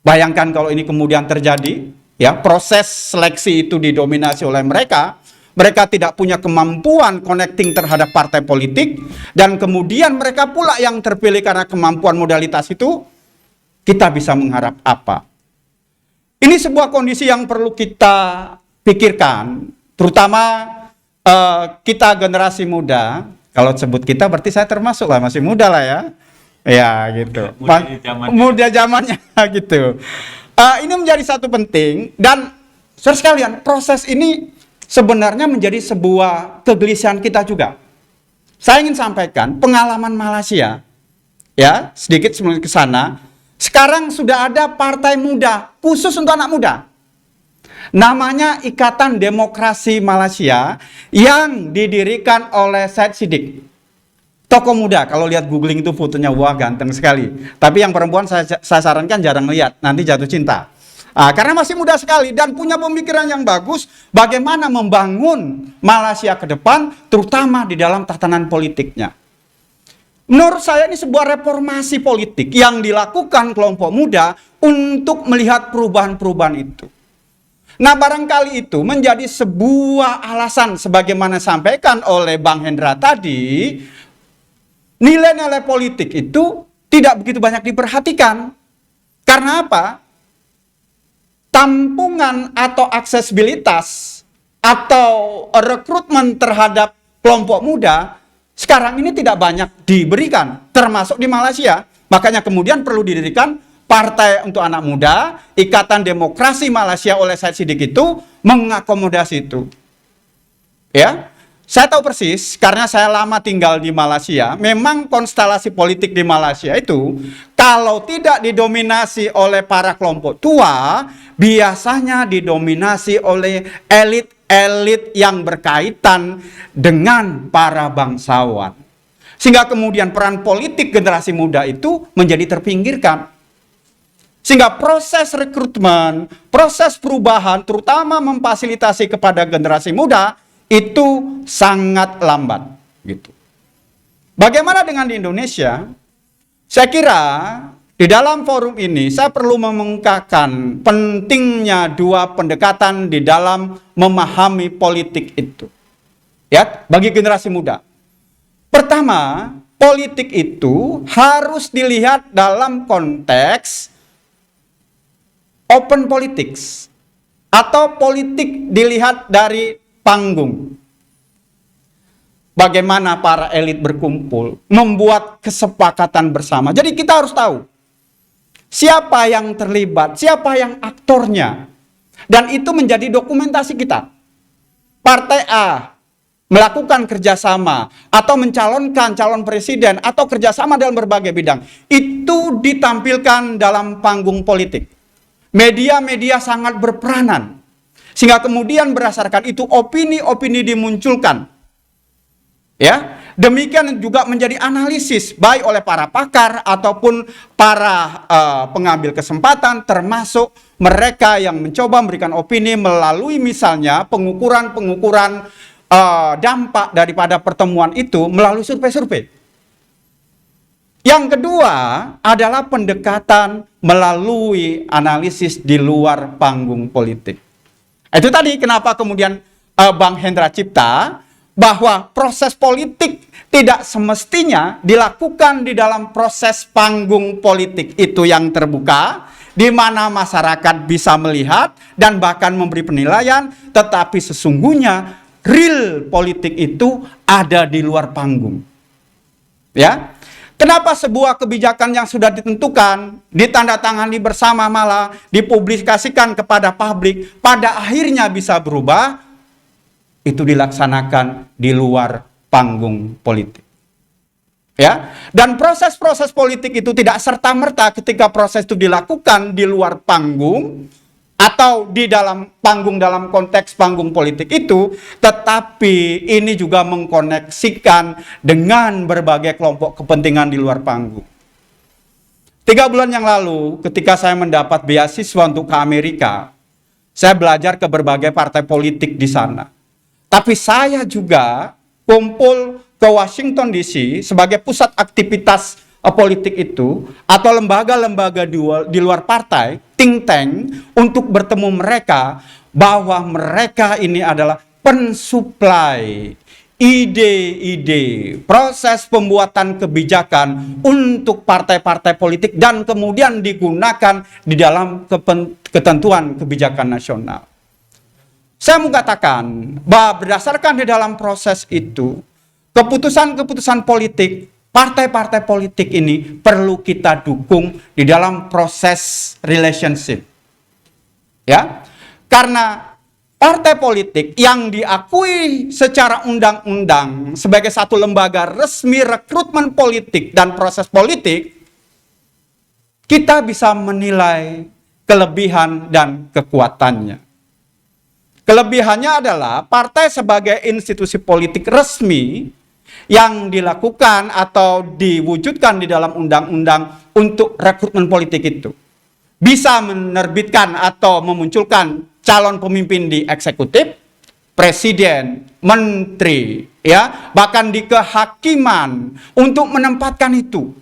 Bayangkan kalau ini kemudian terjadi, ya, proses seleksi itu didominasi oleh mereka tidak punya kemampuan connecting terhadap partai politik, dan kemudian mereka pula yang terpilih karena kemampuan modalitas itu, kita bisa mengharap apa? Ini sebuah kondisi yang perlu kita pikirkan, terutama kita generasi muda. Kalau sebut kita berarti saya termasuk lah, masih muda lah ya. Ya gitu. Muda zamannya gitu. Ini menjadi satu penting, dan saudara sekalian, proses ini sebenarnya menjadi sebuah kegelisahan kita juga. Saya ingin sampaikan pengalaman Malaysia, ya, sedikit sebelum ke sana. Sekarang sudah ada partai muda khusus untuk anak muda. Namanya Ikatan Demokrasi Malaysia yang didirikan oleh Syed Siddiq. Tokoh muda, kalau lihat googling itu fotonya, wah ganteng sekali. Tapi yang perempuan saya sarankan jarang lihat, nanti jatuh cinta. Karena masih muda sekali dan punya pemikiran yang bagus bagaimana membangun Malaysia ke depan, terutama di dalam tatanan politiknya. Menurut saya ini sebuah reformasi politik yang dilakukan kelompok muda untuk melihat perubahan-perubahan itu. Nah, barangkali itu menjadi sebuah alasan sebagaimana disampaikan oleh Bang Hendra tadi, nilai-nilai politik itu tidak begitu banyak diperhatikan. Karena apa? Tampungan atau aksesibilitas atau rekrutmen terhadap kelompok muda sekarang ini tidak banyak diberikan, termasuk di Malaysia. Makanya kemudian perlu didirikan Partai untuk Anak Muda, Ikatan Demokrasi Malaysia oleh Syed Siddiq itu mengakomodasi itu. Ya. Saya tahu persis karena saya lama tinggal di Malaysia. Memang konstelasi politik di Malaysia itu kalau tidak didominasi oleh para kelompok tua, biasanya didominasi oleh elit-elit yang berkaitan dengan para bangsawan. Sehingga kemudian peran politik generasi muda itu menjadi terpinggirkan. Sehingga proses rekrutmen, proses perubahan, terutama memfasilitasi kepada generasi muda, itu sangat lambat gitu. Bagaimana dengan di Indonesia? Saya kira di dalam forum ini saya perlu memengkakan pentingnya dua pendekatan di dalam memahami politik itu. Ya, bagi generasi muda. Pertama, politik itu harus dilihat dalam konteks open politics atau politik dilihat dari panggung. Bagaimana para elit berkumpul, membuat kesepakatan bersama. Jadi kita harus tahu siapa yang terlibat, siapa yang aktornya. Dan itu menjadi dokumentasi kita. Partai A melakukan kerjasama atau mencalonkan calon presiden atau kerjasama dalam berbagai bidang. Itu ditampilkan dalam panggung politik. Media-media sangat berperanan. Sehingga kemudian berdasarkan itu opini-opini dimunculkan. Ya, demikian juga menjadi analisis baik oleh para pakar ataupun para pengambil kesempatan, termasuk mereka yang mencoba memberikan opini melalui misalnya pengukuran-pengukuran dampak daripada pertemuan itu melalui survei-survei. Yang kedua adalah pendekatan melalui analisis di luar panggung politik. Itu tadi kenapa kemudian Bang Hendra cipta bahwa proses politik tidak semestinya dilakukan di dalam proses panggung politik itu yang terbuka, di mana masyarakat bisa melihat dan bahkan memberi penilaian, tetapi sesungguhnya real politik itu ada di luar panggung. Ya. Kenapa sebuah kebijakan yang sudah ditentukan, ditandatangani bersama malah dipublikasikan kepada publik, pada akhirnya bisa berubah, itu dilaksanakan di luar panggung politik. Ya, dan proses-proses politik itu tidak serta-merta ketika proses itu dilakukan di luar panggung, atau di dalam panggung dalam konteks panggung politik itu, tetapi ini juga mengkoneksikan dengan berbagai kelompok kepentingan di luar panggung. 3 bulan yang lalu ketika saya mendapat beasiswa untuk ke Amerika, saya belajar ke berbagai partai politik di sana. Tapi saya juga kumpul ke Washington DC sebagai pusat aktivitas politik itu, atau lembaga-lembaga di luar partai, think tank, untuk bertemu mereka, bahwa mereka ini adalah pensuplai ide-ide, proses pembuatan kebijakan untuk partai-partai politik dan kemudian digunakan di dalam ketentuan kebijakan nasional. Saya mau katakan bahwa berdasarkan di dalam proses itu, keputusan-keputusan politik, partai-partai politik ini perlu kita dukung di dalam proses relationship. Ya, karena partai politik yang diakui secara undang-undang sebagai satu lembaga resmi rekrutmen politik dan proses politik, kita bisa menilai kelebihan dan kekuatannya. Kelebihannya adalah partai sebagai institusi politik resmi yang dilakukan atau diwujudkan di dalam undang-undang untuk rekrutmen politik itu bisa menerbitkan atau memunculkan calon pemimpin di eksekutif, presiden, menteri, ya, bahkan di kehakiman untuk menempatkan itu.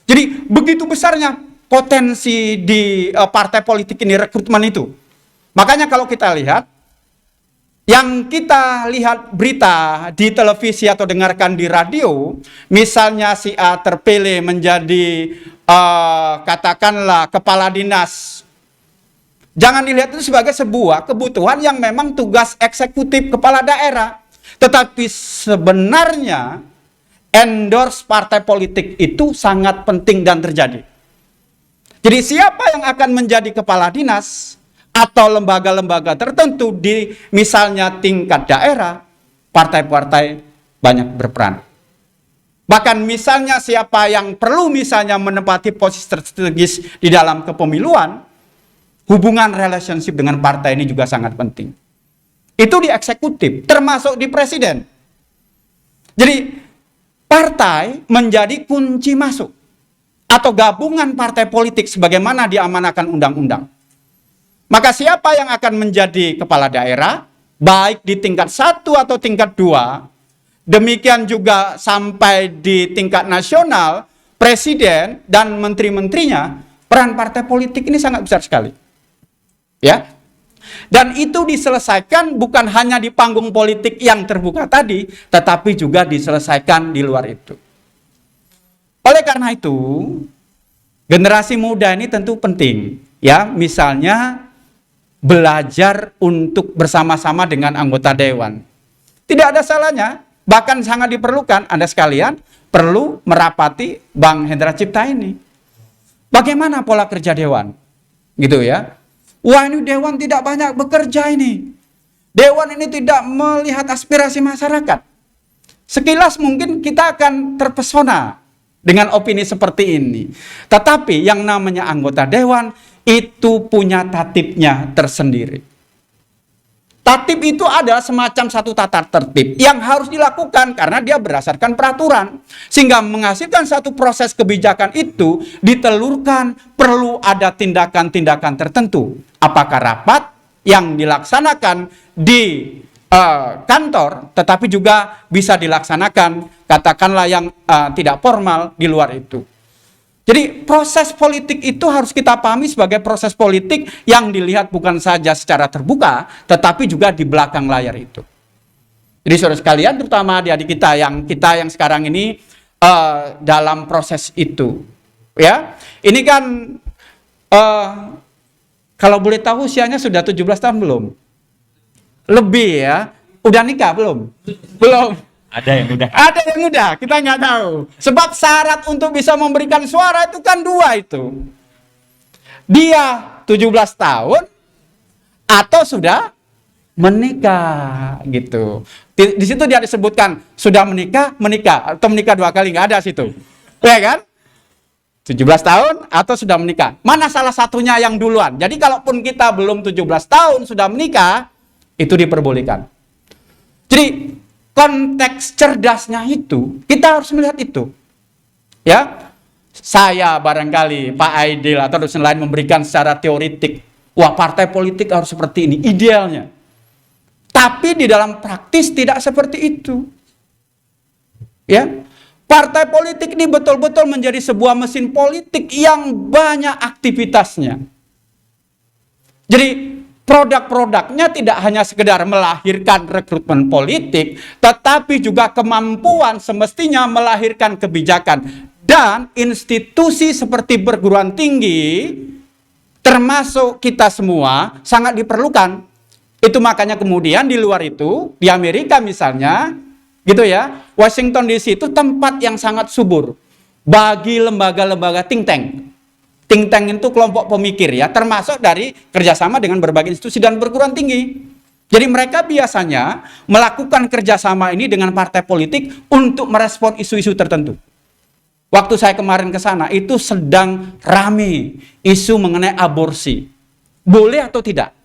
Jadi begitu besarnya potensi di partai politik ini, rekrutmen itu. Makanya kalau kita lihat, yang kita lihat berita di televisi atau dengarkan di radio, misalnya si A terpilih menjadi katakanlah kepala dinas. Jangan dilihat itu sebagai sebuah kebutuhan yang memang tugas eksekutif kepala daerah. Tetapi sebenarnya endorse partai politik itu sangat penting dan terjadi. Jadi siapa yang akan menjadi kepala dinas atau lembaga-lembaga tertentu di misalnya tingkat daerah, partai-partai banyak berperan. Bahkan misalnya siapa yang perlu misalnya menempati posisi strategis di dalam kepemiluan, hubungan relationship dengan partai ini juga sangat penting. Itu di eksekutif, termasuk di presiden. Jadi partai menjadi kunci masuk atau gabungan partai politik sebagaimana diamanahkan undang-undang. Maka siapa yang akan menjadi kepala daerah, baik di tingkat 1 atau tingkat 2, demikian juga sampai di tingkat nasional, presiden dan menteri-menterinya, peran partai politik ini sangat besar sekali. Ya. Dan itu diselesaikan bukan hanya di panggung politik yang terbuka tadi, tetapi juga diselesaikan di luar itu. Oleh karena itu, generasi muda ini tentu penting. Ya, misalnya belajar untuk bersama-sama dengan anggota dewan. Tidak ada salahnya, bahkan sangat diperlukan Anda sekalian perlu merapati Bang Hendra Cipta ini. Bagaimana pola kerja dewan? Gitu ya. Wah, ini dewan tidak banyak bekerja ini. Dewan ini tidak melihat aspirasi masyarakat. Sekilas mungkin kita akan terpesona dengan opini seperti ini. Tetapi yang namanya anggota dewan itu punya tatibnya tersendiri. Tatib itu adalah semacam satu tata tertib yang harus dilakukan karena dia berdasarkan peraturan. Sehingga menghasilkan satu proses kebijakan itu ditelurkan perlu ada tindakan-tindakan tertentu. Apakah rapat yang dilaksanakan di kantor, tetapi juga bisa dilaksanakan katakanlah yang tidak formal di luar itu. Jadi proses politik itu harus kita pahami sebagai proses politik yang dilihat bukan saja secara terbuka, tetapi juga di belakang layar itu. Jadi saudara sekalian, terutama adik-adik kita yang sekarang ini dalam proses itu, ya. Ini kan kalau boleh tahu usianya sudah 17 tahun belum? Lebih ya. Udah nikah belum? Belum. Ada yang udah. Ada yang udah, kita nggak tahu. Sebab syarat untuk bisa memberikan suara itu kan 2 itu. Dia 17 tahun atau sudah menikah gitu. Di situ dia disebutkan sudah menikah atau menikah 2 kali, nggak ada situ. Ya kan? 17 tahun atau sudah menikah. Mana salah satunya yang duluan? Jadi kalaupun kita belum 17 tahun sudah menikah, itu diperbolehkan. Jadi konteks cerdasnya itu, kita harus melihat itu. Ya, saya barangkali, Pak Aidil atau dosen lain memberikan secara teoritik, wah partai politik harus seperti ini, idealnya. Tapi di dalam praktis tidak seperti itu. Ya. Partai politik ini betul-betul menjadi sebuah mesin politik yang banyak aktivitasnya. Jadi produk-produknya tidak hanya sekedar melahirkan rekrutmen politik, tetapi juga kemampuan semestinya melahirkan kebijakan. Dan institusi seperti perguruan tinggi, termasuk kita semua, sangat diperlukan. Itu makanya kemudian di luar itu, di Amerika misalnya, gitu ya, Washington DC itu tempat yang sangat subur bagi lembaga-lembaga think tank. Think tank itu kelompok pemikir ya, termasuk dari kerjasama dengan berbagai institusi dan perguruan tinggi. Jadi mereka biasanya melakukan kerjasama ini dengan partai politik untuk merespon isu-isu tertentu. Waktu saya kemarin ke sana, itu sedang rame isu mengenai aborsi. Boleh atau tidak?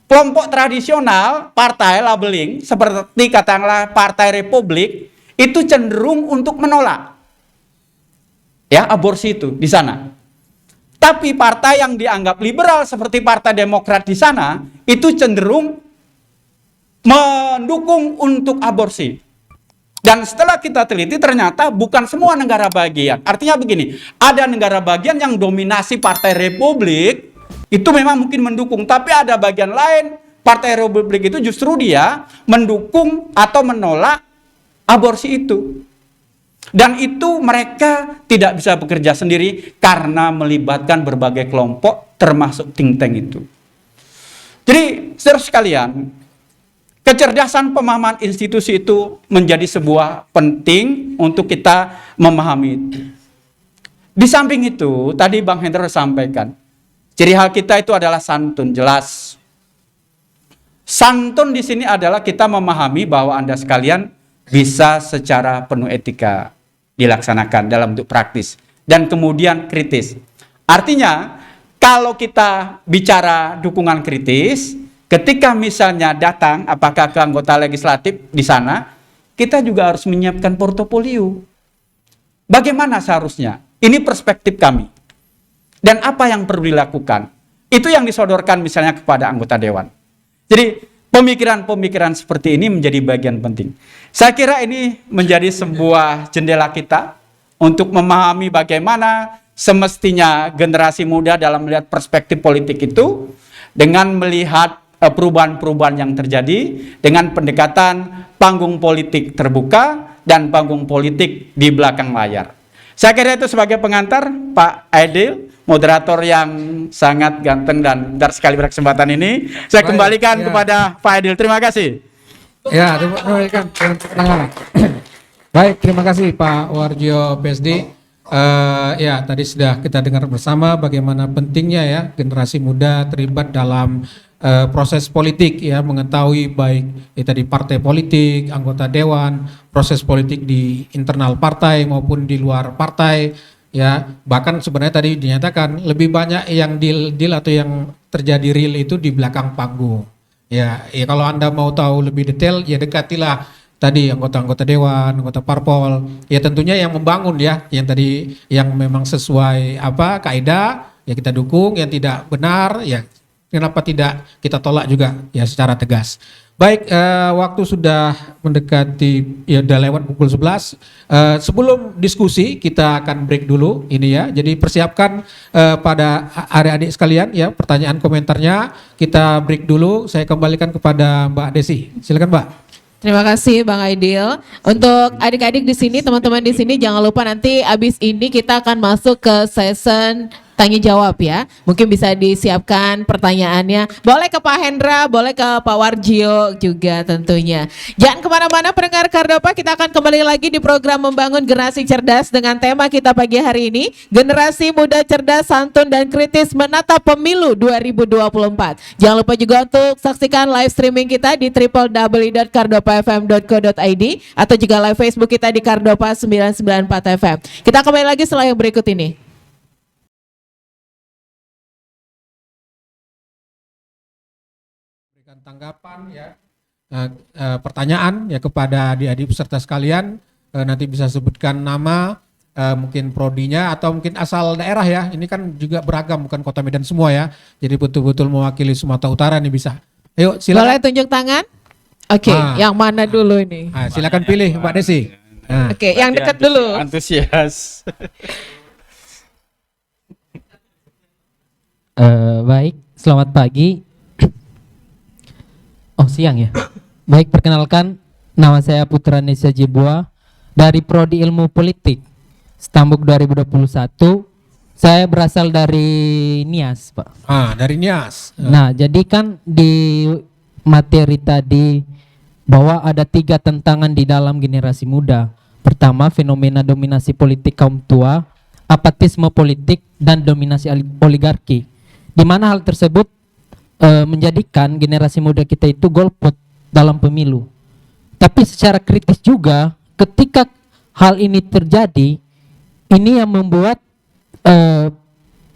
Kelompok tradisional, partai labeling, seperti katakanlah Partai Republik, itu cenderung untuk menolak ya aborsi itu di sana. Tapi partai yang dianggap liberal seperti Partai Demokrat di sana, itu cenderung mendukung untuk aborsi. Dan setelah kita teliti ternyata bukan semua negara bagian. Artinya begini, ada negara bagian yang dominasi Partai Republik, itu memang mungkin mendukung, tapi ada bagian lain Partai Republik itu justru dia mendukung atau menolak aborsi itu. Dan itu mereka tidak bisa bekerja sendiri karena melibatkan berbagai kelompok termasuk think tank itu. Jadi saudara sekalian, kecerdasan pemahaman institusi itu menjadi sebuah penting untuk kita memahami itu. Di samping itu, tadi Bang Hendra sampaikan, ciri hal kita itu adalah santun, jelas. Santun di sini adalah kita memahami bahwa Anda sekalian bisa secara penuh etika dilaksanakan dalam bentuk praktis dan kemudian kritis. Artinya, kalau kita bicara dukungan kritis, ketika misalnya datang apakah ke anggota legislatif di sana, kita juga harus menyiapkan portofolio. Bagaimana seharusnya? Ini perspektif kami. Dan apa yang perlu dilakukan? Itu yang disodorkan misalnya kepada anggota dewan. Jadi pemikiran-pemikiran seperti ini menjadi bagian penting. Saya kira ini menjadi sebuah jendela kita untuk memahami bagaimana semestinya generasi muda dalam melihat perspektif politik itu dengan melihat perubahan-perubahan yang terjadi dengan pendekatan panggung politik terbuka dan panggung politik di belakang layar. Saya kira itu sebagai pengantar, Pak Aidil, moderator yang sangat ganteng dan benar sekali pada kesempatan ini. Saya kembalikan kepada Pak Aidil. Terima kasih. Ya, baik, terima kasih Pak Warjo PSD. Ya, tadi sudah kita dengar bersama bagaimana pentingnya ya generasi muda terlibat dalam proses politik ya, mengetahui baik tadi partai politik, anggota dewan, proses politik di internal partai maupun di luar partai ya. Bahkan sebenarnya tadi dinyatakan lebih banyak yang deal atau yang terjadi real itu di belakang panggung. Ya, kalau Anda mau tahu lebih detail ya dekatilah tadi anggota-anggota dewan, anggota parpol. Ya tentunya yang membangun ya, yang tadi yang memang sesuai kaidah ya kita dukung, yang tidak benar ya kenapa tidak kita tolak juga ya secara tegas. Baik, waktu sudah mendekati ya udah lewat pukul 11. Sebelum diskusi kita akan break dulu ini ya. Jadi persiapkan pada adik-adik sekalian ya pertanyaan komentarnya. Kita break dulu. Saya kembalikan kepada Mbak Desi. Silakan Mbak. Terima kasih Bang Aidil. Untuk adik-adik di sini, teman-teman di sini jangan lupa nanti abis ini kita akan masuk ke session tanya jawab ya. Mungkin bisa disiapkan pertanyaannya. Boleh ke Pak Hendra, boleh ke Pak Warjio juga tentunya. Jangan kemana-mana pendengar Kardopa, kita akan kembali lagi di program Membangun Generasi Cerdas dengan tema kita pagi hari ini, Generasi Muda Cerdas, Santun dan Kritis Menatap Pemilu 2024. Jangan lupa juga untuk saksikan live streaming kita di www.kardopafm.co.id atau juga live Facebook kita di Kardopa 994 FM. Kita kembali lagi setelah yang berikut ini. Tanggapan ya, pertanyaan ya kepada adik-adik peserta sekalian, nanti bisa sebutkan nama, mungkin prodinya atau mungkin asal daerah ya. Ini kan juga beragam, bukan Kota Medan semua ya. Jadi betul-betul mewakili Sumatera Utara nih bisa. Ayo Boleh silakan. tunjuk tangan? Oke, Ah. yang mana dulu ini? Silakan pilih Mbak Desi. Nah, Oke, yang dekat dulu. Antusias. Baik, selamat pagi. Oh, siang ya. Baik, perkenalkan, nama saya Putra Nesya Jibua dari Prodi Ilmu Politik, Stambuk 2021. Saya berasal dari Nias, Pak. dari Nias. Nah, jadi kan di materi tadi bahwa ada 3 tantangan di dalam generasi muda. Pertama, fenomena dominasi politik kaum tua, apatisme politik, dan dominasi oligarki. Di mana hal tersebut menjadikan generasi muda kita itu golput dalam pemilu. Tapi secara kritis juga, ketika hal ini terjadi, ini yang membuat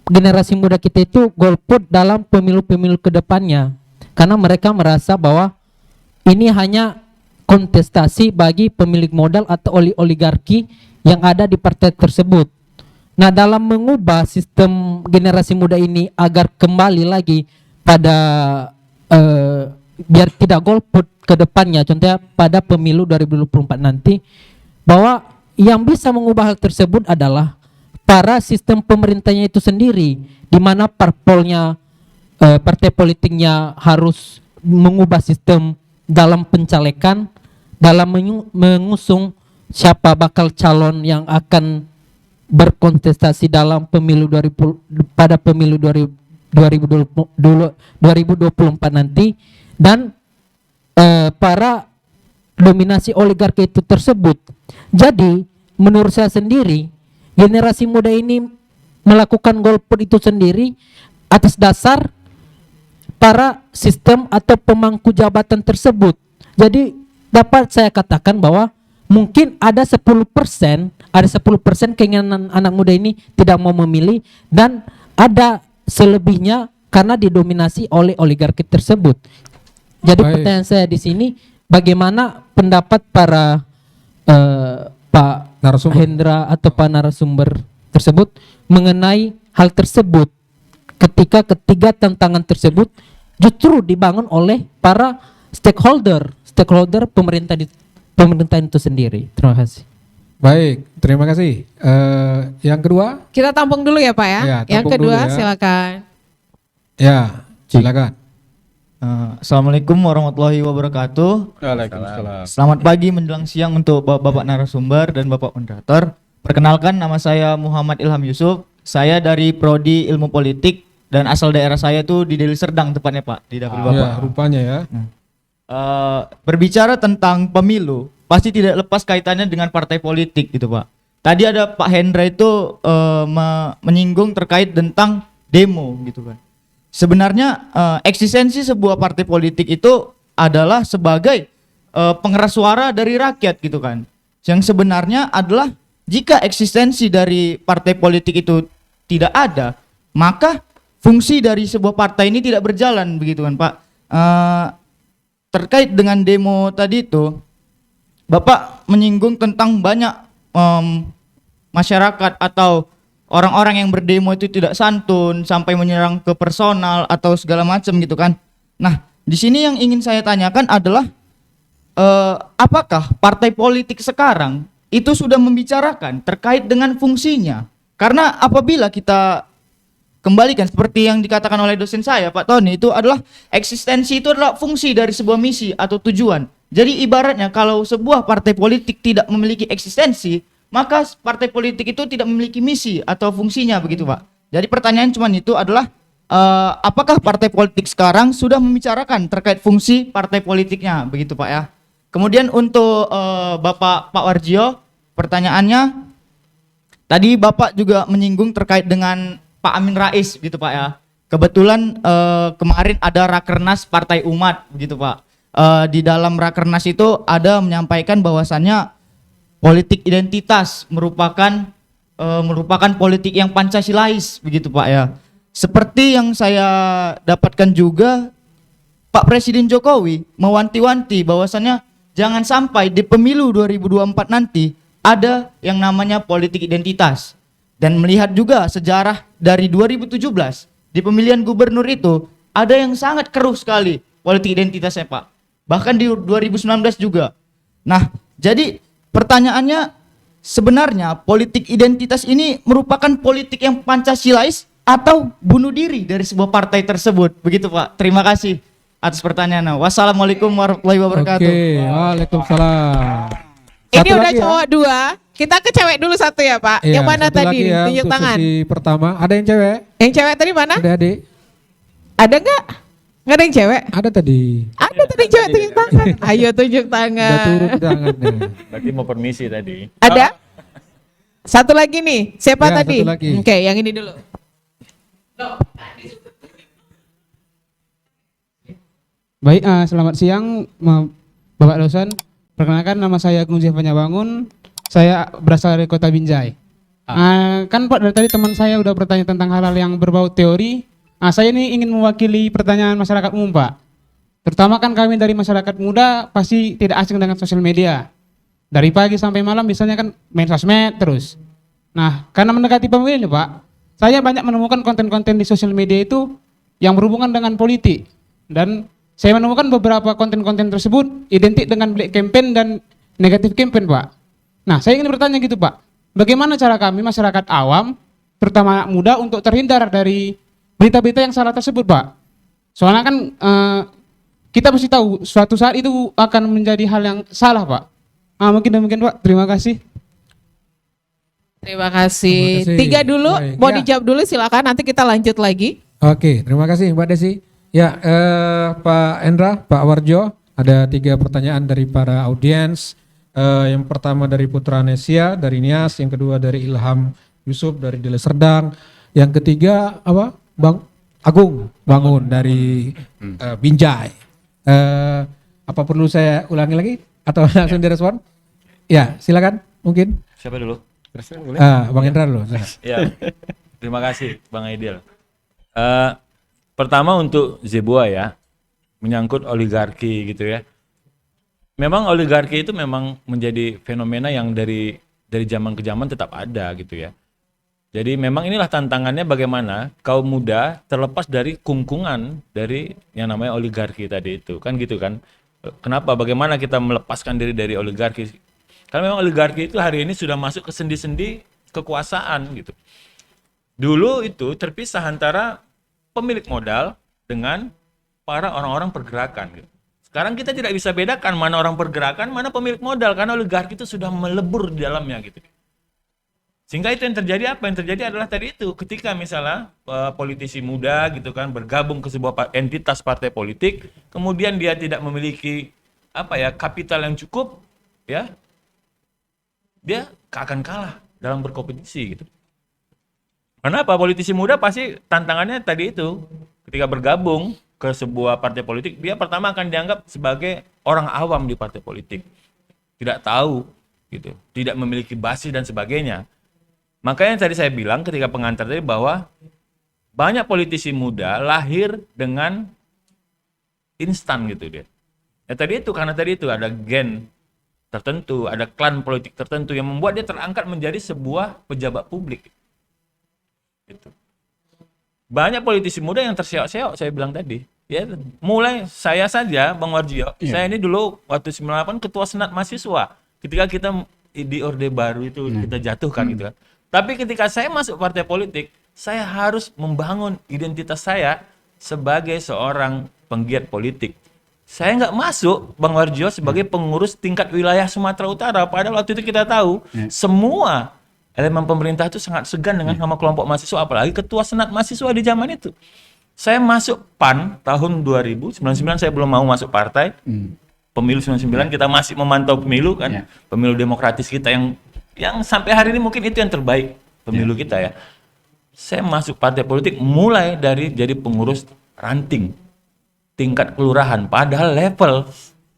generasi muda kita itu golput dalam pemilu-pemilu kedepannya, karena mereka merasa bahwa ini hanya kontestasi bagi pemilik modal atau oligarki yang ada di partai tersebut. Nah, dalam mengubah sistem generasi muda ini agar kembali lagi pada biar tidak golput ke depannya, contohnya pada pemilu 2024 nanti, bahwa yang bisa mengubah hal tersebut adalah para sistem pemerintahnya itu sendiri, di mana parpolnya, partai politiknya harus mengubah sistem dalam pencalekan, dalam mengusung siapa bakal calon yang akan berkontestasi dalam pemilu pada pemilu 2024 nanti, dan para dominasi oligarki itu tersebut. Jadi menurut saya sendiri, generasi muda ini melakukan golput itu sendiri atas dasar para sistem atau pemangku jabatan tersebut. Jadi dapat saya katakan bahwa mungkin ada 10% keinginan anak muda ini tidak mau memilih, dan ada selebihnya karena didominasi oleh oligarki tersebut. Jadi Baik. pertanyaan saya di sini, bagaimana pendapat para Pak Narasumber. Hendra atau Pak narasumber tersebut mengenai hal tersebut, ketika ketiga tantangan tersebut justru dibangun oleh para stakeholder pemerintahan itu sendiri. Terima kasih. Baik, terima kasih. Yang kedua, Kita tampung dulu ya Pak ya. Ya, Yang tampung kedua dulu ya. silakan. ya silakan. Assalamualaikum warahmatullahi wabarakatuh. Waalaikumsalam. Selamat pagi menjelang siang untuk Bapak narasumber dan Bapak moderator. Perkenalkan, nama saya Muhammad Ilham Yusuf. Saya dari Prodi Ilmu Politik dan asal daerah saya itu di Deli Serdang tepatnya Pak, di dapil Bapak. Ya, rupanya ya. Berbicara tentang pemilu, pasti tidak lepas kaitannya dengan partai politik gitu Pak. Tadi ada Pak Hendra itu menyinggung terkait tentang demo gitu kan. Sebenarnya eksistensi sebuah partai politik itu adalah sebagai pengeras suara dari rakyat gitu kan. Yang sebenarnya adalah jika eksistensi dari partai politik itu tidak ada, maka fungsi dari sebuah partai ini tidak berjalan begitu kan Pak. Terkait dengan demo tadi itu, Bapak menyinggung tentang banyak masyarakat atau orang-orang yang berdemo itu tidak santun sampai menyerang ke personal atau segala macam gitu kan. Nah, di sini yang ingin saya tanyakan adalah apakah partai politik sekarang itu sudah membicarakan terkait dengan fungsinya? Karena apabila kita kembalikan seperti yang dikatakan oleh dosen saya Pak Tony, itu adalah eksistensi itu adalah fungsi dari sebuah misi atau tujuan. Jadi ibaratnya kalau sebuah partai politik tidak memiliki eksistensi, maka partai politik itu tidak memiliki misi atau fungsinya begitu Pak. Jadi pertanyaan cuma itu adalah apakah partai politik sekarang sudah membicarakan terkait fungsi partai politiknya begitu Pak ya. Kemudian untuk Bapak Pak Warjio, pertanyaannya tadi Bapak juga menyinggung terkait dengan Pak Amin Rais gitu Pak ya. Kebetulan kemarin ada Rakernas Partai Umat begitu Pak. Di dalam Rakernas itu ada menyampaikan bahwasannya politik identitas merupakan politik yang Pancasilais begitu Pak ya. Seperti yang saya dapatkan juga, Pak Presiden Jokowi mewanti-wanti bahwasannya jangan sampai di pemilu 2024 nanti ada yang namanya politik identitas. Dan melihat juga sejarah dari 2017 di pemilihan gubernur itu ada yang sangat keruh sekali politik identitasnya Pak. Bahkan di 2019 juga. Nah, jadi pertanyaannya sebenarnya politik identitas ini merupakan politik yang Pancasilais atau bunuh diri dari sebuah partai tersebut. Begitu Pak. Terima kasih atas pertanyaannya. Wassalamualaikum warahmatullahi wabarakatuh. Oke, waalaikumsalam. Ini Satu udah lagi ya. cowok 2. Kita ke cewek dulu 1 ya Pak. Iya, Yang mana satu tadi? lagi ya Tunjuk untuk tangan. sesi pertama. Ada yang cewek? Yang cewek tadi mana? Ada adik? Ada nggak? Nggak ada yang cewek? Ada tadi. Ada tadi cewek tunjuk tangan. Ayo tunjuk tangan. Udah turun tangannya. Berarti mau permisi tadi. Ada? Satu lagi nih. Siapa Ya, tadi? satu lagi. Oke, yang ini dulu. Baik, selamat siang Bapak dosen. Perkenalkan nama saya Agung Zia Panyabangun. Saya berasal dari Kota Binjai. Kan Pak dari tadi teman saya udah bertanya tentang hal-hal yang berbau teori. Saya ini ingin mewakili pertanyaan masyarakat umum Pak. Terutama kan kami dari masyarakat muda pasti tidak asing dengan sosial media. Dari pagi sampai malam biasanya kan main sosmed terus. Nah, karena mendekati pemilu nih Pak, saya banyak menemukan konten-konten di sosial media itu yang berhubungan dengan politik. Dan saya menemukan beberapa konten-konten tersebut identik dengan black campaign dan negatif campaign Pak. Nah, saya ingin bertanya gitu Pak, bagaimana cara kami masyarakat awam, terutama anak muda untuk terhindar dari berita-berita yang salah tersebut Pak? Soalnya kan kita mesti tahu suatu saat itu akan menjadi hal yang salah Pak. Mungkin demikian Pak, terima kasih. Terima kasih. Terima kasih. 3 dulu, Baik, mau ya. dijawab dulu silakan. Nanti kita lanjut lagi. Oke, terima kasih Mbak Desi. Ya, Pak Endra, Pak Warjo, ada 3 pertanyaan dari para audiens. Yang pertama dari Putra Nesia, dari Nias. Yang kedua dari Ilham Yusuf, dari Deli Serdang. Yang ketiga, apa? Bang Agung Bangun, dari Binjai. Apa perlu saya ulangi lagi? Atau langsung direspon? Ya, silakan, mungkin. Siapa dulu? Bang Endra dulu. Ya, terima kasih Bang Aidil. Pertama untuk Zebua ya, menyangkut oligarki gitu ya. Memang oligarki itu memang menjadi fenomena yang dari zaman ke zaman tetap ada gitu ya. Jadi memang inilah tantangannya bagaimana kaum muda terlepas dari kungkungan dari yang namanya oligarki tadi itu. Kan gitu kan. Kenapa? Bagaimana kita melepaskan diri dari oligarki? Karena memang oligarki itu hari ini sudah masuk ke sendi-sendi kekuasaan gitu. Dulu itu terpisah antara pemilik modal dengan para orang-orang pergerakan gitu. Sekarang kita tidak bisa bedakan mana orang pergerakan, mana pemilik modal karena oligarki itu sudah melebur di dalamnya gitu. Sehingga itu yang terjadi apa? Yang terjadi adalah tadi itu ketika misalnya politisi muda gitu kan bergabung ke sebuah entitas partai politik, kemudian dia tidak memiliki kapital yang cukup ya. Dia akan kalah dalam berkompetisi gitu. Kenapa? Politisi muda pasti tantangannya tadi itu. Ketika bergabung ke sebuah partai politik, dia pertama akan dianggap sebagai orang awam di partai politik. Tidak tahu gitu, tidak memiliki basis dan sebagainya. Makanya tadi saya bilang ketika pengantar tadi bahwa banyak politisi muda lahir dengan instan gitu dia. Ya tadi itu karena tadi itu ada gen tertentu, ada klan politik tertentu yang membuat dia terangkat menjadi sebuah pejabat publik. Gitu. Banyak politisi muda yang terseok-seok saya bilang tadi. Ya, mulai saya saja Bang Warjio, saya ini dulu waktu 98 ketua senat mahasiswa. Ketika kita di Orde Baru itu kita jatuhkan gitu kan. Tapi ketika saya masuk partai politik, saya harus membangun identitas saya sebagai seorang penggiat politik. Saya nggak masuk Bang Warjio sebagai pengurus tingkat wilayah Sumatera Utara. Padahal waktu itu kita tahu semua elemen pemerintah itu sangat segan dengan nama kelompok mahasiswa, apalagi ketua senat mahasiswa di zaman itu. Saya masuk PAN tahun 2000, 99 saya belum mau masuk partai. Pemilu 99 kita masih memantau pemilu kan. Pemilu demokratis kita yang sampai hari ini mungkin itu yang terbaik pemilu kita ya. Saya masuk partai politik mulai dari jadi pengurus ranting tingkat kelurahan, padahal level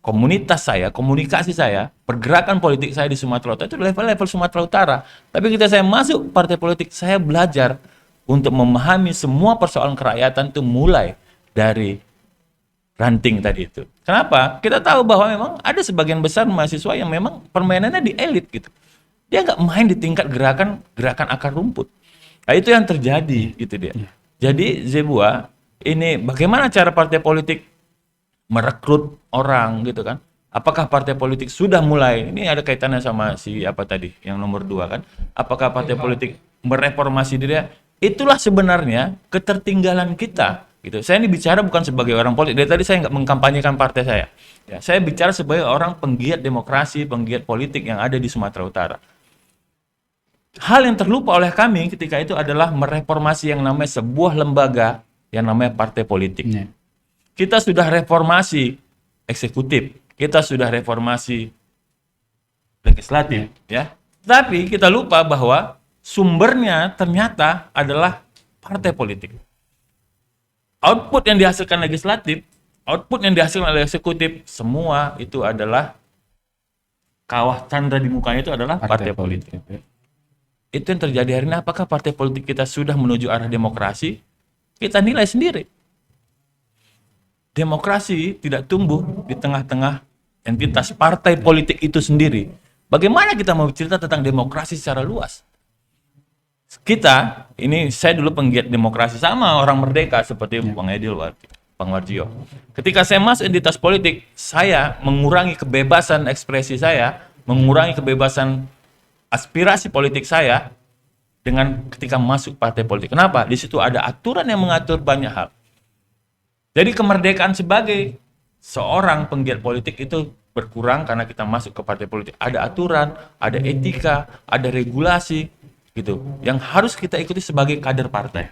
komunitas saya, komunikasi saya, pergerakan politik saya di Sumatera Utara itu level Sumatera Utara. Tapi ketika saya masuk partai politik, saya belajar untuk memahami semua persoalan kerakyatan itu mulai dari ranting tadi itu. Kenapa? Kita tahu bahwa memang ada sebagian besar mahasiswa yang memang permainannya di elit gitu. Dia nggak main di tingkat gerakan akar rumput. Nah, itu yang terjadi gitu dia. Jadi Zebua, ini bagaimana cara partai politik merekrut orang gitu kan. Apakah partai politik sudah mulai, ini ada kaitannya sama si apa tadi, yang nomor 2 kan. Apakah partai politik mereformasi diri? Itulah sebenarnya ketertinggalan kita. Gitu. Saya ini bicara bukan sebagai orang politik. Dari tadi saya nggak mengkampanyekan partai saya. Ya, saya bicara sebagai orang penggiat demokrasi, penggiat politik yang ada di Sumatera Utara. Hal yang terlupa oleh kami ketika itu adalah mereformasi yang namanya sebuah lembaga yang namanya partai politik. Kita sudah reformasi eksekutif, kita sudah reformasi legislatif, ya. Tapi kita lupa bahwa sumbernya ternyata adalah partai politik. Output yang dihasilkan legislatif, output yang dihasilkan oleh eksekutif, semua itu adalah kawah candra di mukanya itu adalah partai politik. Itu yang terjadi hari ini. Apakah partai politik kita sudah menuju arah demokrasi? Kita nilai sendiri. Demokrasi tidak tumbuh di tengah-tengah entitas partai politik itu sendiri. Bagaimana kita mau cerita tentang demokrasi secara luas? Kita, ini saya dulu penggiat demokrasi sama orang merdeka seperti Bang Edil, Bang Warjio. Ketika saya masuk entitas politik, saya mengurangi kebebasan ekspresi saya, mengurangi kebebasan aspirasi politik saya dengan ketika masuk partai politik. Kenapa? Di situ ada aturan yang mengatur banyak hal. Jadi kemerdekaan sebagai seorang penggiat politik itu berkurang karena kita masuk ke partai politik. Ada aturan, ada etika, ada regulasi gitu yang harus kita ikuti sebagai kader partai.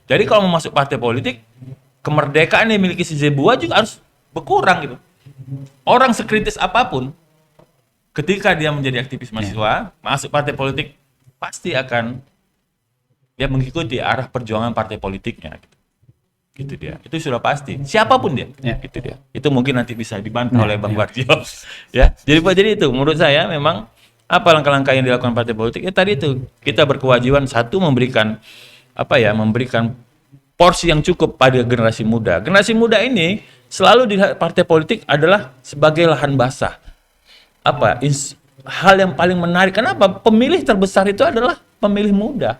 Jadi kalau mau masuk partai politik, kemerdekaan yang dimiliki si Zebua juga harus berkurang gitu. Orang sekritis apapun ketika dia menjadi aktivis mahasiswa, masuk partai politik, pasti akan dia mengikuti arah perjuangan partai politiknya. Gitu dia. Itu sudah pasti. Siapapun dia. Gitu dia. Itu mungkin nanti bisa dibantah oleh Bang Warjio. Ya. Jadi itu menurut saya memang apa langkah-langkah yang dilakukan partai politik? Ya tadi itu kita berkewajiban satu memberikan memberikan porsi yang cukup pada generasi muda. Generasi muda ini selalu di partai politik adalah sebagai lahan basah. Hal yang paling menarik. Kenapa? Pemilih terbesar itu adalah pemilih muda,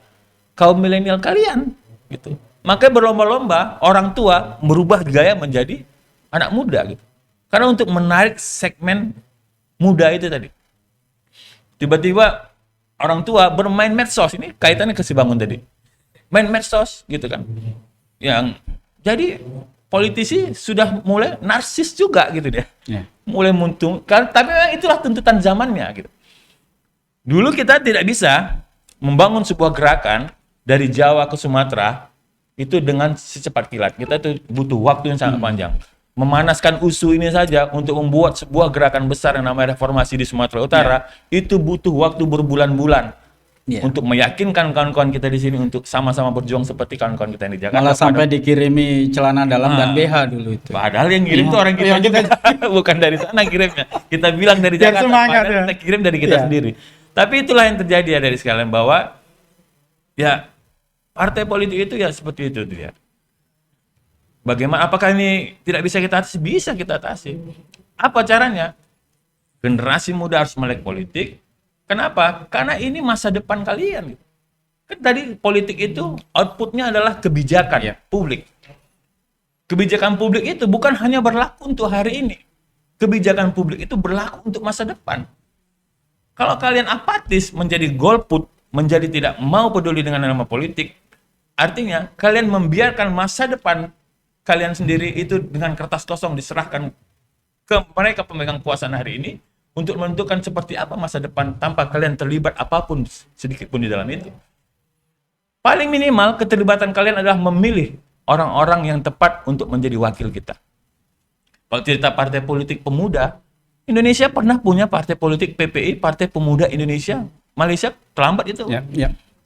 kaum milenial kalian, gitu. Makanya berlomba-lomba orang tua merubah gaya menjadi anak muda, gitu. Karena untuk menarik segmen muda itu tadi. Tiba-tiba orang tua bermain medsos, ini kaitannya ke si Bangun tadi. Main medsos, gitu kan. Yang jadi politisi sudah mulai narsis juga gitu dia. Mulai muntung, tapi memang itulah tuntutan zamannya gitu. Dulu kita tidak bisa membangun sebuah gerakan dari Jawa ke Sumatera itu dengan secepat kilat. Kita itu butuh waktu yang sangat panjang. Memanaskan usu ini saja untuk membuat sebuah gerakan besar yang namanya reformasi di Sumatera Utara itu butuh waktu berbulan-bulan. Untuk meyakinkan kawan-kawan kita di sini untuk sama-sama berjuang seperti kawan-kawan kita yang di Jakarta. Malah sampai dikirimi celana dalam dan BH dulu itu. Padahal yang kirim itu orang kita juga. Bukan dari sana kirimnya. Kita bilang dari Biar Jakarta, semangat, padahal kita kirim dari kita sendiri. Tapi itulah yang terjadi ya dari sekalian, bahwa ya partai politik itu ya seperti itu dia. Bagaimana? Apakah ini tidak bisa kita atasi? Bisa kita atasi. Apa caranya? Generasi muda harus melek politik. Kenapa? Karena ini masa depan kalian. Kan tadi politik itu outputnya adalah kebijakan publik. Kebijakan publik itu bukan hanya berlaku untuk hari ini. Kebijakan publik itu berlaku untuk masa depan. Kalau kalian apatis, menjadi golput, menjadi tidak mau peduli dengan nama politik, artinya kalian membiarkan masa depan kalian sendiri itu dengan kertas kosong diserahkan ke mereka pemegang kekuasaan hari ini, untuk menentukan seperti apa masa depan tanpa kalian terlibat apapun sedikit pun di dalam itu. Paling minimal keterlibatan kalian adalah memilih orang-orang yang tepat untuk menjadi wakil kita. Kalau cerita partai politik pemuda, Indonesia pernah punya partai politik PPI, Partai Pemuda Indonesia. Malaysia terlambat itu.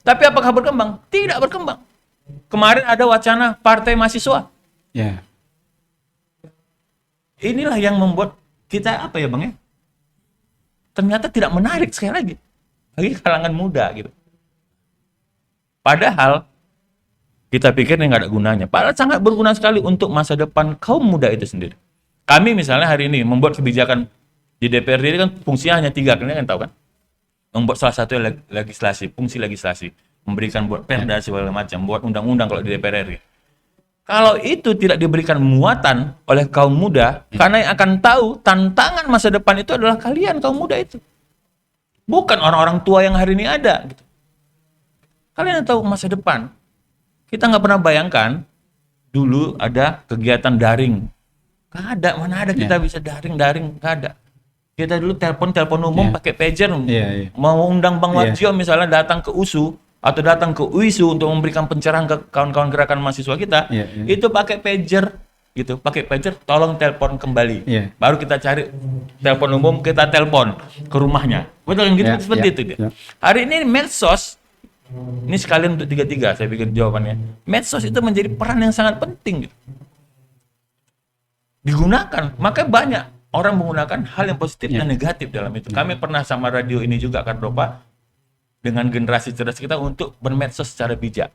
Tapi apakah berkembang? Tidak berkembang. Kemarin ada wacana partai mahasiswa. Inilah yang membuat kita Bang ya? Ternyata tidak menarik sekali lagi bagi kalangan muda gitu. Padahal kita pikir ini nggak ada gunanya. Padahal sangat berguna sekali untuk masa depan kaum muda itu sendiri. Kami misalnya hari ini membuat kebijakan di DPRD ini kan fungsinya hanya 3, kalian kan tahu kan? Membuat salah satu legislasi, fungsi legislasi, memberikan buat perda segala macam, buat undang-undang kalau di DPR RI. Kalau itu tidak diberikan muatan oleh kaum muda, karena yang akan tahu tantangan masa depan itu adalah kalian kaum muda itu. Bukan orang-orang tua yang hari ini ada. Gitu. Kalian yang tahu masa depan. Kita nggak pernah bayangkan dulu ada kegiatan daring. Nggak ada, mana ada kita bisa daring, nggak ada. Kita dulu telepon umum pakai pager. Mau undang Bang Warjio misalnya datang ke USU atau datang ke UISU untuk memberikan pencerahan ke kawan-kawan gerakan mahasiswa kita, itu pakai pager gitu, pakai pager, tolong telepon kembali. Baru kita cari telepon umum, kita telepon ke rumahnya. Betul kan gitu? Seperti itu dia. Hari ini medsos, ini sekalian untuk tiga-tiga saya pikir jawabannya. Medsos itu menjadi peran yang sangat penting gitu. Digunakan, makanya banyak orang menggunakan hal yang positif dan negatif dalam itu. Kami pernah sama radio ini juga Kardopa dengan generasi cerdas kita untuk bermedsos secara bijak.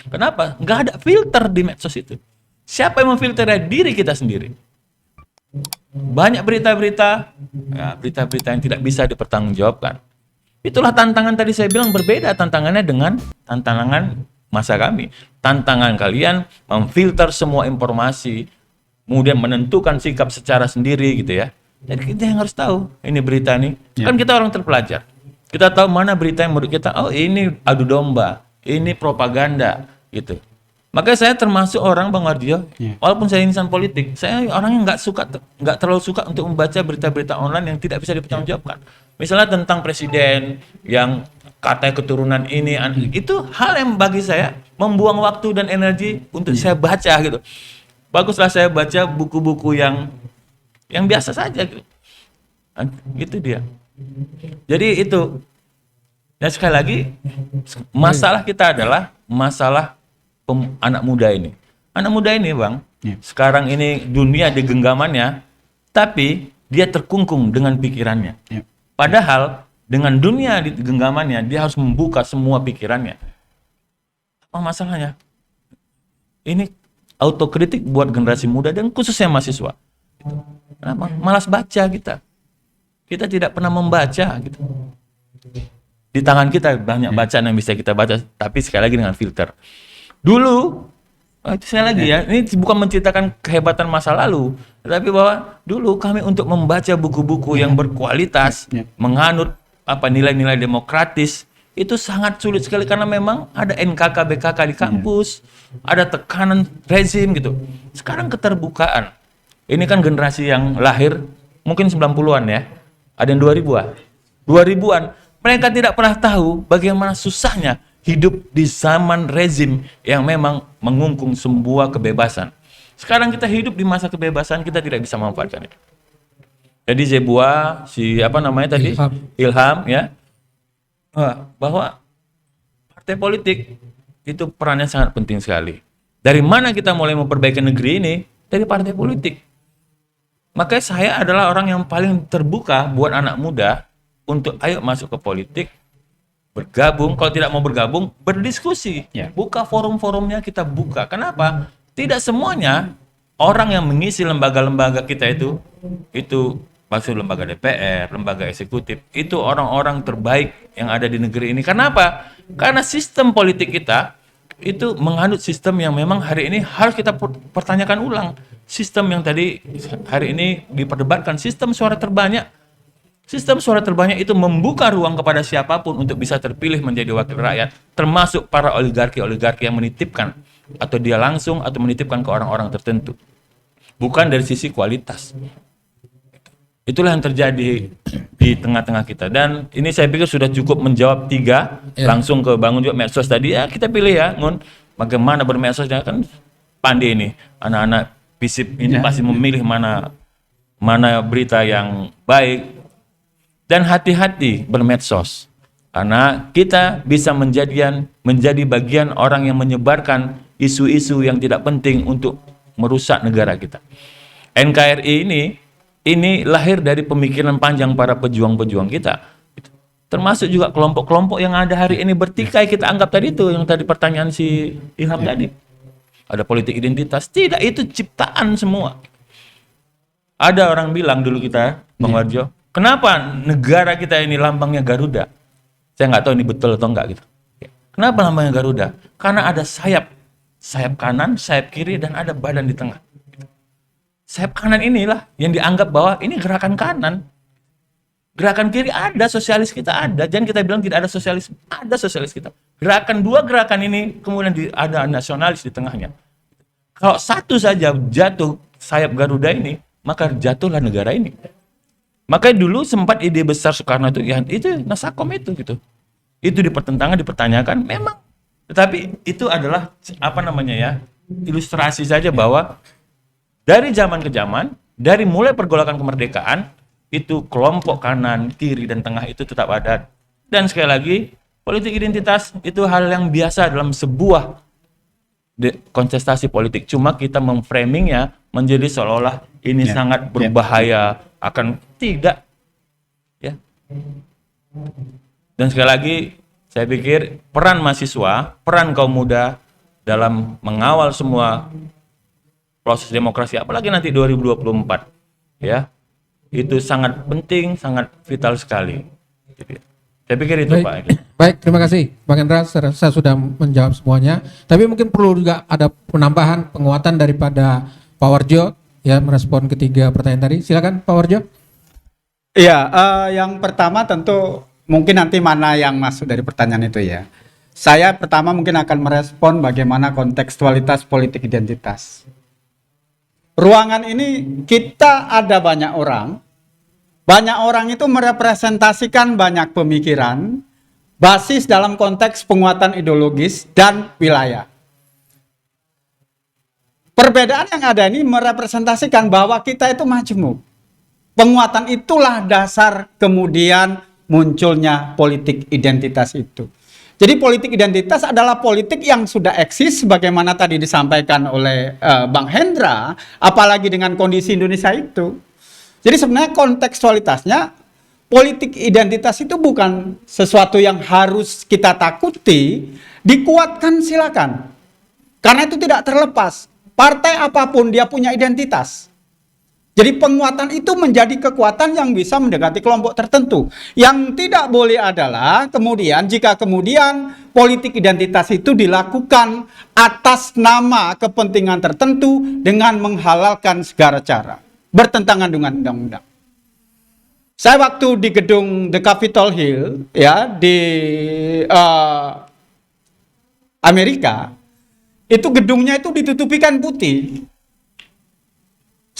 Kenapa? Nggak ada filter di medsos itu. Siapa yang memfilter diri kita sendiri? Banyak berita-berita, berita-berita yang tidak bisa dipertanggungjawabkan. Itulah tantangan tadi saya bilang berbeda tantangannya dengan tantangan masa kami. Tantangan kalian memfilter semua informasi, kemudian menentukan sikap secara sendiri gitu ya. Jadi kita yang harus tahu, ini berita nih. Kan kita orang terpelajar. Kita tahu mana berita yang menurut kita, oh ini adu domba, ini propaganda gitu. Makanya saya termasuk orang Bang Warjio, walaupun saya insan politik, saya orang yang nggak terlalu suka untuk membaca berita-berita online yang tidak bisa dipertanggungjawabkan. Misalnya tentang presiden yang katanya keturunan ini, itu hal yang bagi saya membuang waktu dan energi untuk saya baca gitu. Baguslah saya baca buku-buku yang biasa saja gitu. Gitu dia. Jadi itu. Dan sekali lagi masalah kita adalah masalah anak muda ini. Anak muda ini Bang, sekarang ini dunia di genggamannya, tapi dia terkungkung dengan pikirannya. Padahal dengan dunia di genggamannya, dia harus membuka semua pikirannya. Apa masalahnya? Ini autokritik buat generasi muda dan khususnya mahasiswa. Kenapa? Malas baca kita. Kita tidak pernah membaca gitu. Di tangan kita banyak bacaan yang bisa kita baca, tapi sekali lagi dengan filter. Dulu, itu saya lagi ya, ini bukan menceritakan kehebatan masa lalu, tapi bahwa dulu kami untuk membaca buku-buku yang berkualitas, menganut nilai-nilai demokratis, itu sangat sulit sekali karena memang ada NKK, BKK di kampus, ada tekanan rezim gitu. Sekarang keterbukaan. Ini kan generasi yang lahir mungkin 90-an ya. Ada yang 2000-an. 2000-an. Mereka tidak pernah tahu bagaimana susahnya hidup di zaman rezim yang memang mengungkung sebuah kebebasan. Sekarang kita hidup di masa kebebasan, kita tidak bisa memanfaatkan itu. Jadi Zebua, Ilham ya, bahwa partai politik itu perannya sangat penting sekali. Dari mana kita mulai memperbaiki negeri ini? Dari partai politik. Makanya saya adalah orang yang paling terbuka buat anak muda untuk ayo masuk ke politik, bergabung. Kalau tidak mau bergabung, berdiskusi. Buka forum-forumnya, kita buka. Kenapa? Tidak semuanya orang yang mengisi lembaga-lembaga kita itu maksud lembaga DPR, lembaga eksekutif, itu orang-orang terbaik yang ada di negeri ini. Kenapa? Karena sistem politik kita itu menganut sistem yang memang hari ini harus kita pertanyakan ulang. Sistem yang tadi hari ini diperdebatkan, sistem suara terbanyak. Sistem suara terbanyak itu membuka ruang kepada siapapun untuk bisa terpilih menjadi wakil rakyat, termasuk para oligarki-oligarki yang menitipkan, atau dia langsung atau menitipkan ke orang-orang tertentu. Bukan dari sisi kualitas. Itulah yang terjadi di tengah-tengah kita. Dan ini saya pikir sudah cukup menjawab 3. Langsung ke Bangun juga medsos tadi. Ya kita pilih ya, Ngun. Bagaimana bermedsosnya, kan pandai ini. Anak-anak FISIP ini pasti memilih mana berita yang baik. Dan hati-hati bermedsos. Karena kita bisa menjadi bagian orang yang menyebarkan isu-isu yang tidak penting untuk merusak negara kita. NKRI ini lahir dari pemikiran panjang para pejuang-pejuang kita. Termasuk juga kelompok-kelompok yang ada hari ini bertikai, kita anggap tadi itu, yang tadi pertanyaan si Ilham tadi. Ada politik identitas. Tidak, itu ciptaan semua. Ada orang bilang dulu kita, Bang Warjio, kenapa negara kita ini lambangnya Garuda? Saya nggak tahu ini betul atau enggak gitu. Kenapa lambangnya Garuda? Karena ada sayap sayap kanan, sayap kiri, dan ada badan di tengah. Sayap kanan inilah yang dianggap bahwa ini gerakan kanan. Gerakan kiri ada, sosialis kita ada. Jangan kita bilang tidak ada sosialis. Ada sosialis kita. Dua gerakan ini, kemudian ada nasionalis di tengahnya. Kalau satu saja jatuh sayap Garuda ini, maka jatuhlah negara ini. Makanya dulu sempat ide besar Soekarno itu Nasakom itu gitu. Itu dipertanyakan memang. Tetapi itu adalah ilustrasi saja bahwa dari zaman ke zaman, dari mulai pergolakan kemerdekaan, itu kelompok kanan, kiri, dan tengah itu tetap ada. Dan sekali lagi, politik identitas itu hal yang biasa dalam sebuah kontestasi politik. Cuma kita memframingnya menjadi seolah-olah ini sangat berbahaya, akan tidak. Ya. Dan sekali lagi, saya pikir peran mahasiswa, peran kaum muda dalam mengawal semua proses demokrasi, apalagi nanti 2024, ya, itu sangat penting, sangat vital sekali. Saya pikir itu, Pak. Baik, terima kasih Bang Hendra, saya sudah menjawab semuanya. Tapi mungkin perlu juga ada penambahan, penguatan daripada Pak Warjo, ya, merespon ketiga pertanyaan tadi. Silakan Pak Warjo. Iya, yang pertama tentu mungkin nanti mana yang masuk dari pertanyaan itu ya. Saya pertama mungkin akan merespon bagaimana kontekstualitas politik identitas. Ruangan ini kita ada banyak orang itu merepresentasikan banyak pemikiran, basis dalam konteks penguatan ideologis dan wilayah. Perbedaan yang ada ini merepresentasikan bahwa kita itu majemuk. Penguatan itulah dasar kemudian munculnya politik identitas itu. Jadi politik identitas adalah politik yang sudah eksis sebagaimana tadi disampaikan oleh Bang Hendra, apalagi dengan kondisi Indonesia itu. Jadi sebenarnya kontekstualitasnya politik identitas itu bukan sesuatu yang harus kita takuti, dikuatkan silakan. Karena itu tidak terlepas. Partai apapun dia punya identitas. Jadi penguatan itu menjadi kekuatan yang bisa mendekati kelompok tertentu. Yang tidak boleh adalah kemudian jika kemudian politik identitas itu dilakukan atas nama kepentingan tertentu dengan menghalalkan segala cara. Bertentangan dengan undang-undang. Saya waktu di gedung The Capitol Hill ya di Amerika, itu gedungnya itu ditutupi kain putih.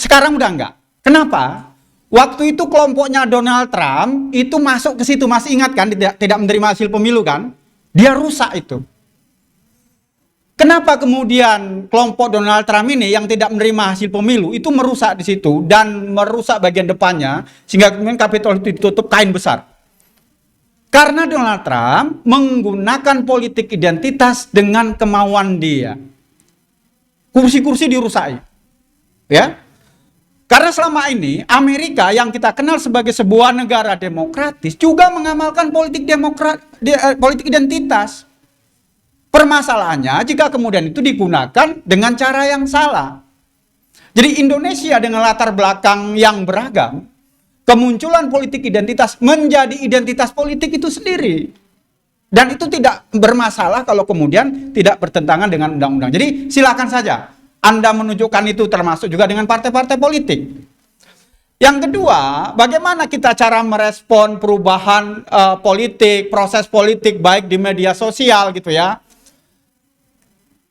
Sekarang udah enggak. Kenapa? Waktu itu kelompoknya Donald Trump itu masuk ke situ, masih ingat kan, tidak menerima hasil pemilu kan? Dia rusak itu. Kenapa kemudian kelompok Donald Trump ini yang tidak menerima hasil pemilu itu merusak di situ dan merusak bagian depannya sehingga kemudian Capitol itu ditutup kain besar? Karena Donald Trump menggunakan politik identitas dengan kemauan dia. Kursi-kursi dirusai. Ya. Karena selama ini Amerika yang kita kenal sebagai sebuah negara demokratis juga mengamalkan politik identitas. Permasalahannya jika kemudian itu digunakan dengan cara yang salah. Jadi Indonesia dengan latar belakang yang beragam, kemunculan politik identitas menjadi identitas politik itu sendiri. Dan itu tidak bermasalah kalau kemudian tidak bertentangan dengan undang-undang. Jadi silakan saja Anda menunjukkan itu, termasuk juga dengan partai-partai politik. Yang kedua, bagaimana kita cara merespon perubahan politik, proses politik baik di media sosial gitu ya.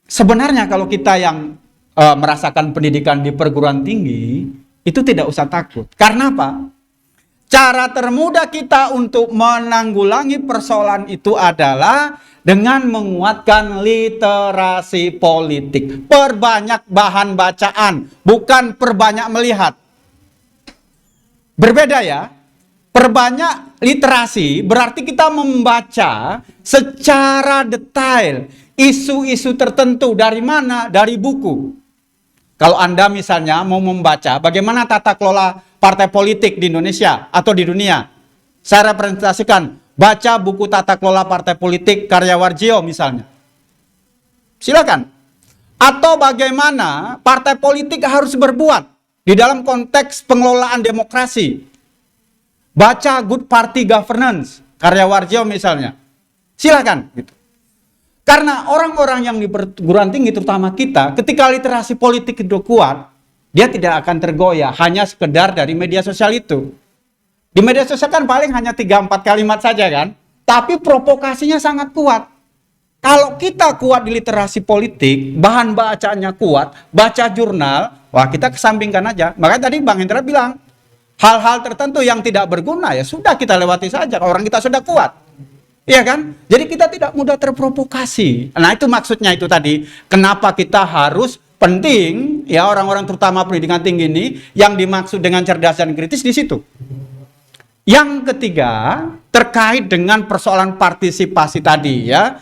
Sebenarnya kalau kita yang merasakan pendidikan di perguruan tinggi, itu tidak usah takut. Karena apa? Cara termudah kita untuk menanggulangi persoalan itu adalah dengan menguatkan literasi politik. Perbanyak bahan bacaan, bukan perbanyak melihat. Berbeda ya. Perbanyak literasi berarti kita membaca secara detail isu-isu tertentu. Dari mana? Dari buku. Kalau Anda misalnya mau membaca bagaimana tata kelola partai politik di Indonesia atau di dunia, saya representasikan, baca buku tata kelola partai politik karya Warjio misalnya. Silakan. Atau bagaimana partai politik harus berbuat di dalam konteks pengelolaan demokrasi. Baca Good Party Governance karya Warjio misalnya. Silakan gitu. Karena orang-orang yang di perguruan tinggi terutama kita, ketika literasi politik itu kuat, dia tidak akan tergoyah hanya sekedar dari media sosial itu. Di media sosial kan paling hanya 3-4 kalimat saja kan, tapi provokasinya sangat kuat. Kalau kita kuat di literasi politik, bahan bacaannya kuat, baca jurnal, wah kita kesampingkan aja. Makanya tadi Bang Hendra bilang, hal-hal tertentu yang tidak berguna ya sudah kita lewati saja, orang kita sudah kuat. Iya kan? Jadi kita tidak mudah terprovokasi. Nah itu maksudnya itu tadi, kenapa kita harus penting ya orang-orang terutama pendidikan tinggi ini yang dimaksud dengan cerdas dan kritis di situ. Yang ketiga terkait dengan persoalan partisipasi tadi ya,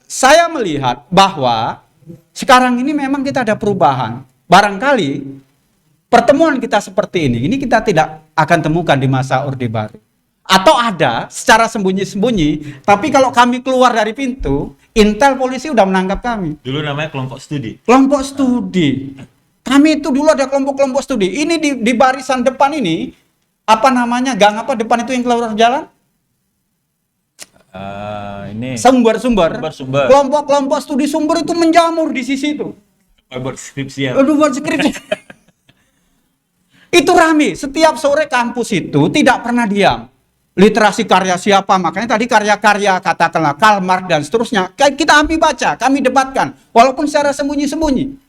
saya melihat bahwa sekarang ini memang kita ada perubahan. Barangkali pertemuan kita seperti ini kita tidak akan temukan di masa Orde Baru. Atau ada secara sembunyi-sembunyi, tapi kalau kami keluar dari pintu, Intel polisi udah menangkap kami. Dulu namanya kelompok studi. Kelompok studi. Kami itu dulu ada kelompok-kelompok studi. Ini di barisan depan ini, apa namanya, gang apa depan itu yang keluar jalan? Ini Sumber-sumber. Sumber-sumber. Kelompok-kelompok studi sumber itu menjamur di sisi itu. buat skripsi ya. Aduh, buat skripsi. Itu rame. Setiap sore kampus itu tidak pernah diam. Literasi karya siapa? Makanya tadi karya-karya katakanlah Karl Marx dan seterusnya. Kita ambil baca, kami debatkan. Walaupun secara sembunyi-sembunyi.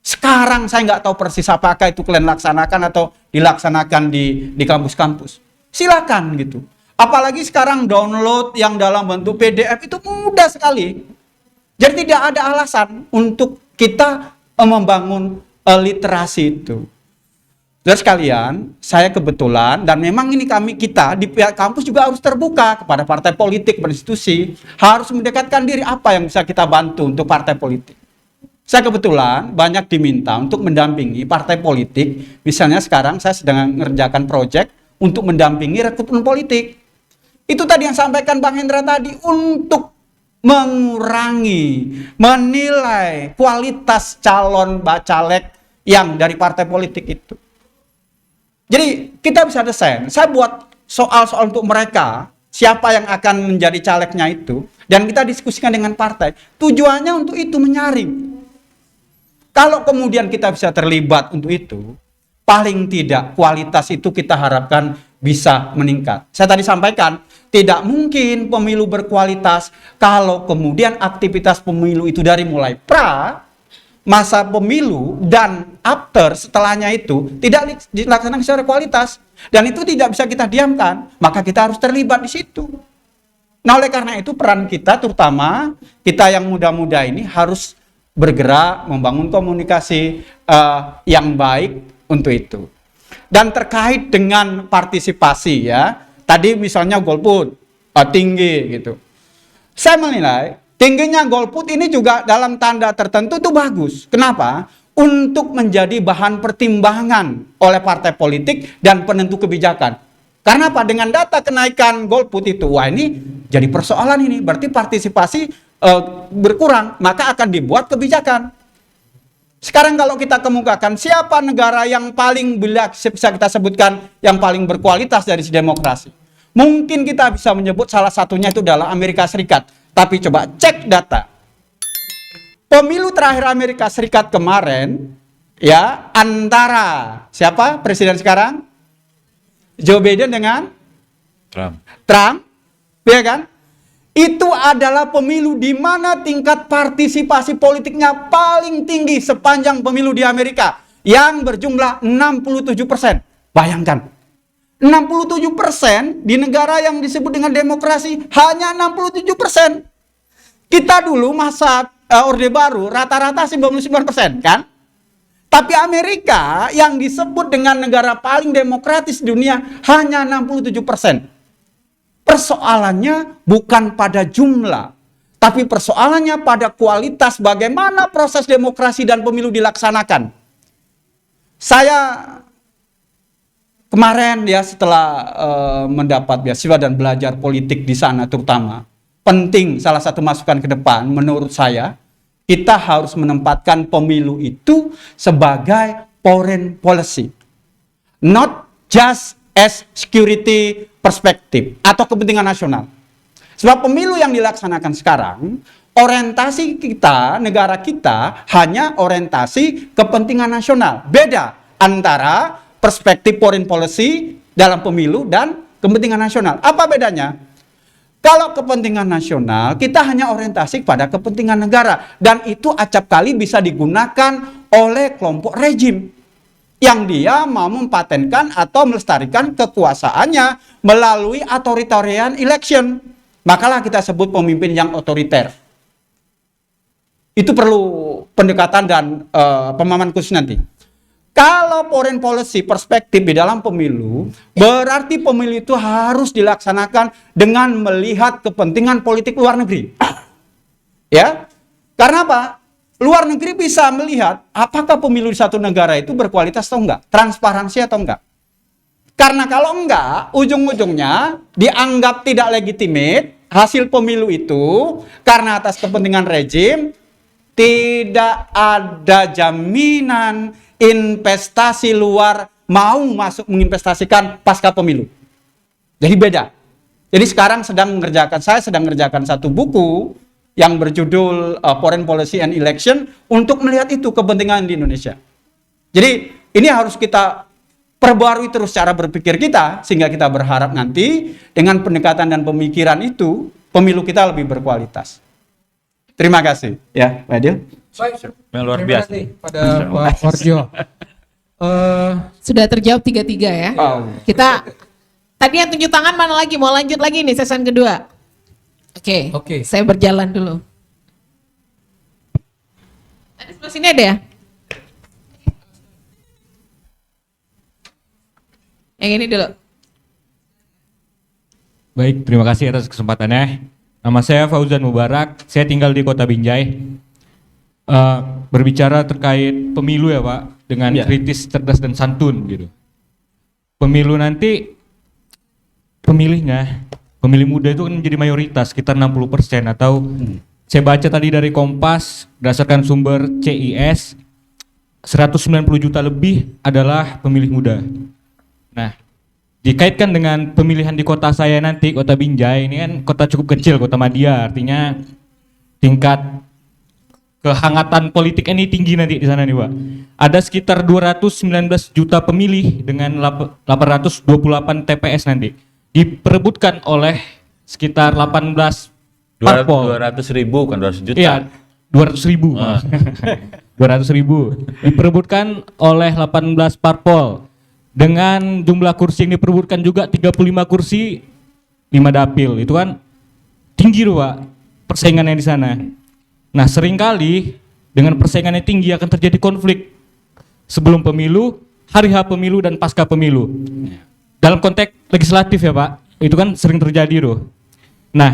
Sekarang saya nggak tahu persis apakah itu kalian laksanakan atau dilaksanakan di kampus-kampus. Silakan gitu. Apalagi sekarang download yang dalam bentuk PDF itu mudah sekali. Jadi tidak ada alasan untuk kita membangun literasi itu. Saudara sekalian, saya kebetulan dan memang ini kita di pihak kampus juga harus terbuka kepada partai politik, berinstitusi, harus mendekatkan diri apa yang bisa kita bantu untuk partai politik. Saya kebetulan banyak diminta untuk mendampingi partai politik, misalnya sekarang saya sedang mengerjakan proyek untuk mendampingi rekrutmen politik. Itu tadi yang sampaikan Bang Hendra tadi, untuk mengurangi, menilai kualitas calon bacalek yang dari partai politik itu. Jadi kita bisa desain, saya buat soal-soal untuk mereka, siapa yang akan menjadi calegnya itu, dan kita diskusikan dengan partai. Tujuannya untuk itu, menyaring. Kalau kemudian kita bisa terlibat untuk itu, paling tidak kualitas itu kita harapkan bisa meningkat. Saya tadi sampaikan, tidak mungkin pemilu berkualitas kalau kemudian aktivitas pemilu itu dari mulai masa pemilu dan after setelahnya itu tidak dilaksanakan secara kualitas, dan itu tidak bisa kita diamkan, maka kita harus terlibat di situ. Nah oleh karena itu peran kita, terutama kita yang muda-muda ini, harus bergerak membangun komunikasi yang baik untuk itu. Dan terkait dengan partisipasi ya, tadi misalnya golput tinggi gitu, saya menilai tingginya golput ini juga dalam tanda tertentu itu bagus. Kenapa? Untuk menjadi bahan pertimbangan oleh partai politik dan penentu kebijakan. Karena apa? Dengan data kenaikan golput itu, wah ini jadi persoalan ini. Berarti partisipasi berkurang, maka akan dibuat kebijakan. Sekarang kalau kita kemukakan siapa negara yang paling bisa kita sebutkan yang paling berkualitas dari sisi demokrasi, mungkin kita bisa menyebut salah satunya itu adalah Amerika Serikat. Tapi coba cek data. Pemilu terakhir Amerika Serikat kemarin, ya, antara siapa presiden sekarang? Joe Biden dengan Trump, ya kan? Itu adalah pemilu di mana tingkat partisipasi politiknya paling tinggi sepanjang pemilu di Amerika, yang berjumlah 67%. Bayangkan, 67% di negara yang disebut dengan demokrasi, hanya 67%. Kita dulu masa Orde Baru rata-rata 99% kan? Tapi Amerika yang disebut dengan negara paling demokratis di dunia hanya 67%. Persoalannya bukan pada jumlah, tapi persoalannya pada kualitas bagaimana proses demokrasi dan pemilu dilaksanakan. Saya kemarin ya setelah mendapat beasiswa dan belajar politik di sana terutama, penting salah satu masukan ke depan menurut saya, kita harus menempatkan pemilu itu sebagai foreign policy. Not just as security perspective atau kepentingan nasional. Sebab pemilu yang dilaksanakan sekarang, orientasi kita, negara kita hanya orientasi kepentingan nasional. Beda antara perspektif foreign policy dalam pemilu dan kepentingan nasional. Apa bedanya? Kalau kepentingan nasional, kita hanya orientasi pada kepentingan negara. Dan itu acap kali bisa digunakan oleh kelompok rejim yang dia mau mempatenkan atau melestarikan kekuasaannya melalui authoritarian election. Makalah kita sebut pemimpin yang otoriter. Itu perlu pendekatan dan pemahaman khusus nanti. Kalau foreign policy perspektif di dalam pemilu, berarti pemilu itu harus dilaksanakan dengan melihat kepentingan politik luar negeri. Ya, karena apa? Luar negeri bisa melihat apakah pemilu di satu negara itu berkualitas atau enggak, transparansi atau enggak. Karena kalau enggak, ujung-ujungnya dianggap tidak legitimate hasil pemilu itu karena atas kepentingan rejim, tidak ada jaminan investasi luar mau masuk menginvestasikan pasca pemilu. Jadi beda. Jadi sekarang saya sedang mengerjakan satu buku yang berjudul Foreign Policy and Election untuk melihat itu kepentingan di Indonesia. Jadi ini harus kita perbarui terus cara berpikir kita sehingga kita berharap nanti dengan pendekatan dan pemikiran itu pemilu kita lebih berkualitas. Terima kasih ya, Pak Adil. Yang luar biasa. Pada Pak Warjo. Sudah terjawab 3-3 ya. Kita tadi yang tunjuk tangan mana lagi? Mau lanjut lagi nih season kedua? Oke. Saya berjalan dulu. Ada sebelah sini ada ya? Yang ini dulu. Baik, terima kasih atas kesempatannya. Nama saya Fauzan Mubarak, saya tinggal di Kota Binjai. Berbicara terkait pemilu ya Pak, dengan kritis, cerdas dan santun gitu. Pemilu nanti, pemilih muda itu kan menjadi mayoritas, sekitar 60% atau saya baca tadi dari Kompas, berdasarkan sumber CIS, 190 juta lebih adalah pemilih muda. Nah, dikaitkan dengan pemilihan di kota saya nanti, Kota Binjai, ini kan kota cukup kecil, kota Madia, artinya tingkat kehangatan politik ini tinggi nanti di sana nih Pak. Ada sekitar 219 juta pemilih dengan 828 TPS nanti. Diperebutkan oleh sekitar 18 parpol. 200 ribu kan 200 juta. Iya, 200 ribu. 200 ribu. Diperebutkan oleh 18 parpol. Dengan jumlah kursi yang diperebutkan juga 35 kursi, 5 dapil. Itu kan tinggi loh Pak, persaingannya di sana. Nah seringkali dengan persaingannya tinggi akan terjadi konflik sebelum pemilu, hari H pemilu, dan pasca pemilu. Dalam konteks legislatif ya Pak, itu kan sering terjadi loh. Nah,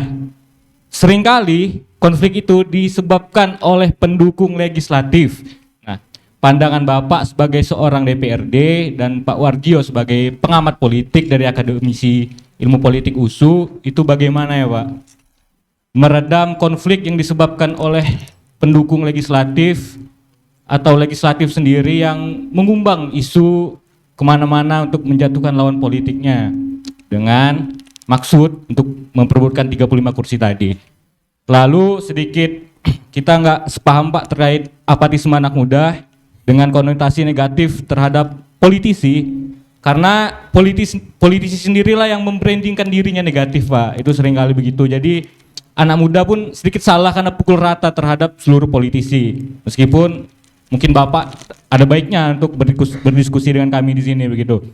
seringkali konflik itu disebabkan oleh pendukung legislatif. Nah, pandangan Bapak sebagai seorang DPRD dan Pak Warjio sebagai pengamat politik dari Akademisi Ilmu Politik USU, itu bagaimana ya Pak? Meredam konflik yang disebabkan oleh pendukung legislatif atau legislatif sendiri yang mengumbang isu kemana-mana untuk menjatuhkan lawan politiknya dengan maksud untuk memperebutkan 35 kursi tadi. Lalu sedikit kita nggak sepaham Pak terkait apatisme anak muda dengan konotasi negatif terhadap politisi, karena politisi sendirilah yang membrandingkan dirinya negatif Pak, itu seringkali begitu. Jadi anak muda pun sedikit salah karena pukul rata terhadap seluruh politisi. Meskipun mungkin Bapak ada baiknya untuk berdiskusi dengan kami di sini begitu.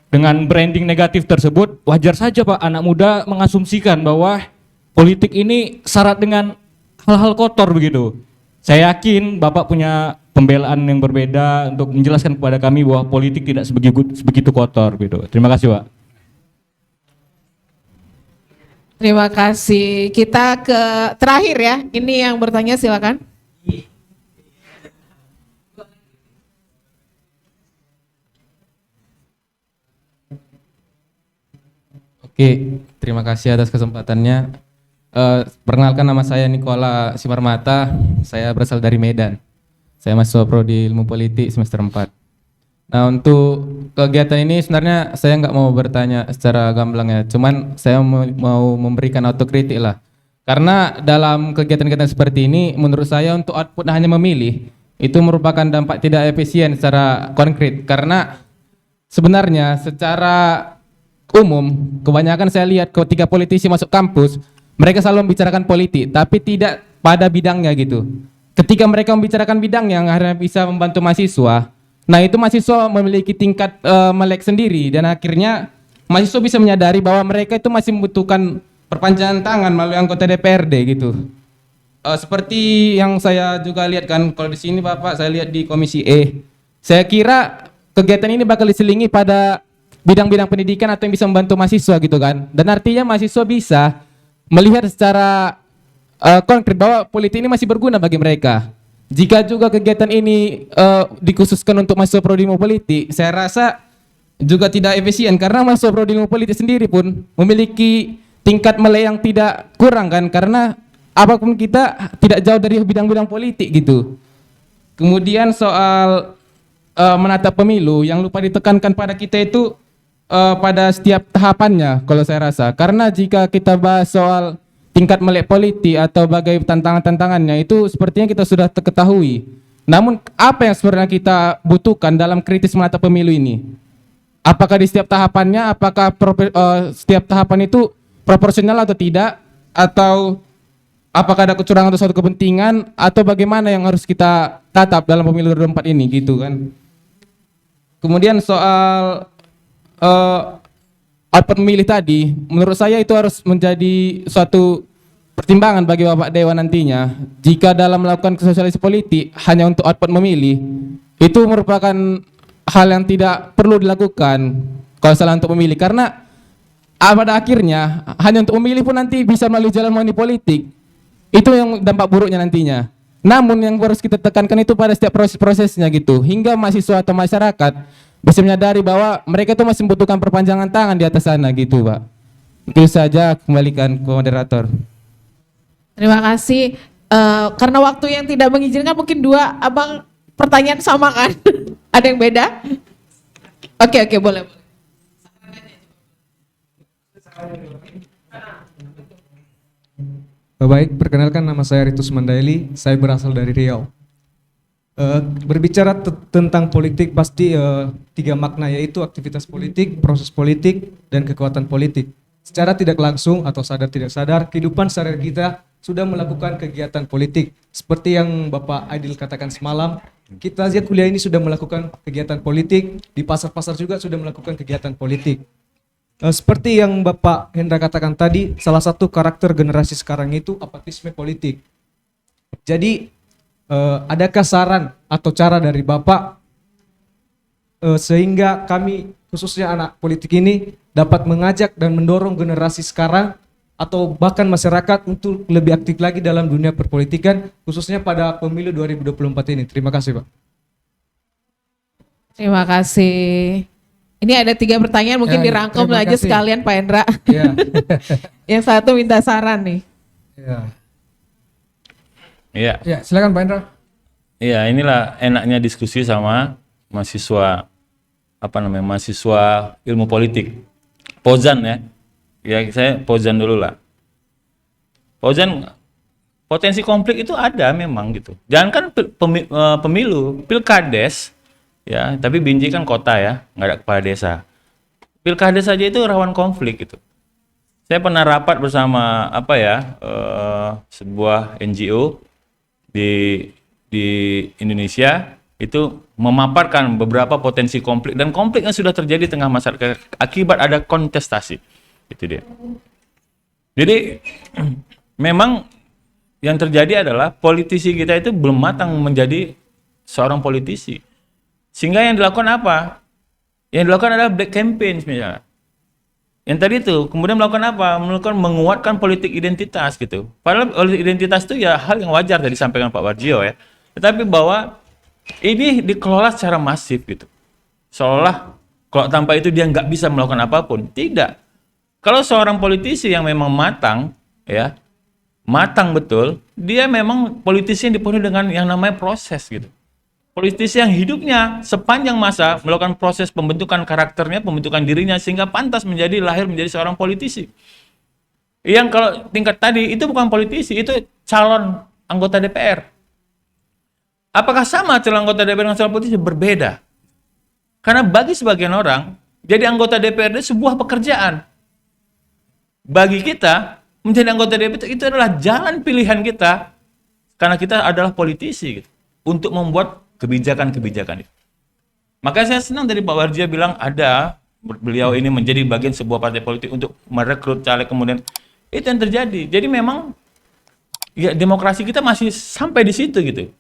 Dengan branding negatif tersebut, wajar saja Pak anak muda mengasumsikan bahwa politik ini syarat dengan hal-hal kotor begitu. Saya yakin Bapak punya pembelaan yang berbeda untuk menjelaskan kepada kami bahwa politik tidak sebegitu kotor gitu. Terima kasih Pak. Terima kasih. Kita ke terakhir ya. Ini yang bertanya silakan. Oke, terima kasih atas kesempatannya. Perkenalkan, nama saya Nikola Simarmata. Saya berasal dari Medan. Saya mahasiswa prodi Ilmu Politik semester 4. Nah, untuk kegiatan ini sebenarnya saya nggak mau bertanya secara gamblang ya, cuman saya mau memberikan autokritik lah. Karena dalam kegiatan-kegiatan seperti ini, menurut saya untuk output hanya memilih, itu merupakan dampak tidak efisien secara konkret. Karena sebenarnya secara umum, kebanyakan saya lihat ketika politisi masuk kampus, mereka selalu membicarakan politik, tapi tidak pada bidangnya gitu. Ketika mereka membicarakan bidang yang akhirnya bisa membantu mahasiswa, nah itu mahasiswa memiliki tingkat melek sendiri, dan akhirnya mahasiswa bisa menyadari bahwa mereka itu masih membutuhkan perpanjangan tangan melalui anggota DPRD gitu. Seperti yang saya juga lihat kan, kalau di sini Bapak saya lihat di Komisi E, saya kira kegiatan ini bakal diselingi pada bidang-bidang pendidikan atau yang bisa membantu mahasiswa gitu kan, dan artinya mahasiswa bisa melihat secara konkret bahwa politik ini masih berguna bagi mereka. Jika juga kegiatan ini dikhususkan untuk mahasiswa prodi ilmu politik, saya rasa juga tidak efisien karena mahasiswa prodi ilmu politik sendiri pun memiliki tingkat melek yang tidak kurang kan, karena apapun kita tidak jauh dari bidang-bidang politik gitu. Kemudian soal menata pemilu, yang lupa ditekankan pada kita itu pada setiap tahapannya kalau saya rasa, karena jika kita bahas soal tingkat melek politik atau bagai tantangan-tantangannya itu sepertinya kita sudah ketahui. Namun apa yang sebenarnya kita butuhkan dalam kritis menata pemilu ini? Apakah di setiap tahapannya, apakah setiap tahapan itu proporsional atau tidak? Atau apakah ada kecurangan atau suatu kepentingan? Atau bagaimana yang harus kita tatap dalam pemilu 2024 ini gitu kan? Kemudian soal output memilih tadi, menurut saya itu harus menjadi suatu pertimbangan bagi Bapak Dewan nantinya. Jika dalam melakukan sosialisasi politik hanya untuk output memilih, itu merupakan hal yang tidak perlu dilakukan kalau salah untuk memilih. Karena pada akhirnya hanya untuk memilih pun nanti bisa melalui jalan money politik. Itu yang dampak buruknya nantinya. Namun yang harus kita tekankan itu pada setiap proses-prosesnya gitu, hingga mahasiswa atau masyarakat bisa menyadari bahwa mereka itu masih membutuhkan perpanjangan tangan di atas sana gitu, Pak. Itu saja, kembalikan ke moderator. Terima kasih. Karena waktu yang tidak mengizinkan, mungkin dua abang pertanyaan sama kan? Ada yang beda? Oke, boleh. Baik, perkenalkan nama saya Ritus Mandaili, saya berasal dari Riau. Berbicara tentang politik pasti tiga makna, yaitu aktivitas politik, proses politik, dan kekuatan politik. Secara tidak langsung atau sadar tidak sadar, kehidupan sehari-hari kita sudah melakukan kegiatan politik. Seperti yang Bapak Aidil katakan semalam, kita aja kuliah ini sudah melakukan kegiatan politik, di pasar-pasar juga sudah melakukan kegiatan politik. Seperti yang Bapak Hendra katakan tadi, salah satu karakter generasi sekarang itu apatisme politik. Jadi, adakah saran atau cara dari Bapak sehingga kami khususnya anak politik ini dapat mengajak dan mendorong generasi sekarang atau bahkan masyarakat untuk lebih aktif lagi dalam dunia perpolitikan khususnya pada pemilu 2024 ini. Terima kasih, Pak. Terima kasih. Ini ada 3 pertanyaan, mungkin dirangkum aja sekalian Pak Hendra. Ya. Yang satu minta saran nih. Iya. Ya, silakan Pak Hendra. Iya, inilah enaknya diskusi sama mahasiswa mahasiswa ilmu politik. Pozan ya. Ya, saya Pozan dulu lah. Pozan, potensi konflik itu ada memang gitu. Jangan kan pemilu, pilkades ya, tapi Binjai kan kota ya, nggak ada kepala desa. Pilkades saja itu rawan konflik gitu. Saya pernah rapat bersama sebuah NGO di Indonesia itu memaparkan beberapa potensi konflik, dan konflik yang sudah terjadi di tengah masyarakat akibat ada kontestasi. Itu dia. Jadi memang yang terjadi adalah politisi kita itu belum matang menjadi seorang politisi. Sehingga yang dilakukan apa? Yang dilakukan adalah black campaign misalnya. Yang tadi itu kemudian melakukan apa? Menguatkan politik identitas gitu. Padahal politik identitas itu ya hal yang wajar tadi disampaikan Pak Warjio ya. Tetapi bahwa ini dikelola secara masif gitu. Seolah kalau tanpa itu dia nggak bisa melakukan apapun. Tidak. Kalau seorang politisi yang memang matang ya, matang betul, dia memang politisi yang dipenuhi dengan yang namanya proses gitu. Politisi yang hidupnya sepanjang masa melakukan proses pembentukan karakternya, pembentukan dirinya sehingga pantas lahir menjadi seorang politisi. Yang kalau tingkat tadi itu bukan politisi, itu calon anggota DPR. Apakah sama calon anggota DPR dengan calon politisi? Berbeda. Karena bagi sebagian orang, jadi anggota DPR itu sebuah pekerjaan. Bagi kita, menjadi anggota DPR itu adalah jalan pilihan kita karena kita adalah politisi gitu, untuk membuat kebijakan-kebijakan itu. Makanya saya senang dari Pak Warjia bilang beliau ini menjadi bagian sebuah partai politik untuk merekrut caleg, kemudian itu yang terjadi. Jadi memang ya demokrasi kita masih sampai di situ gitu.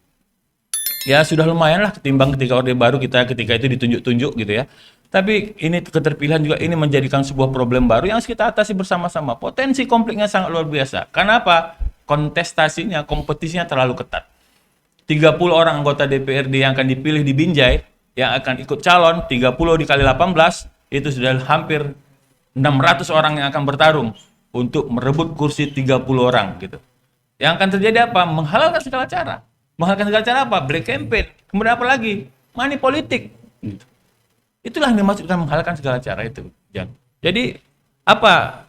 Ya sudah lumayan lah ketimbang ketika Orde Baru ketika itu ditunjuk-tunjuk gitu ya. Tapi ini keterpilihan juga ini menjadikan sebuah problem baru yang harus kita atasi bersama-sama. Potensi konfliknya sangat luar biasa. Karena apa? Kontestasinya, kompetisinya terlalu ketat. 30 orang anggota DPRD yang akan dipilih di Binjai, yang akan ikut calon, 30 dikali 18, itu sudah hampir 600 orang yang akan bertarung untuk merebut kursi 30 orang gitu. Yang akan terjadi apa? Menghalalkan segala cara. Menghalalkan segala cara apa? Black campaign. Kemudian apa lagi? Money politik. Gitu. Itulah yang dimaksudkan menghalalkan segala cara itu. Jadi apa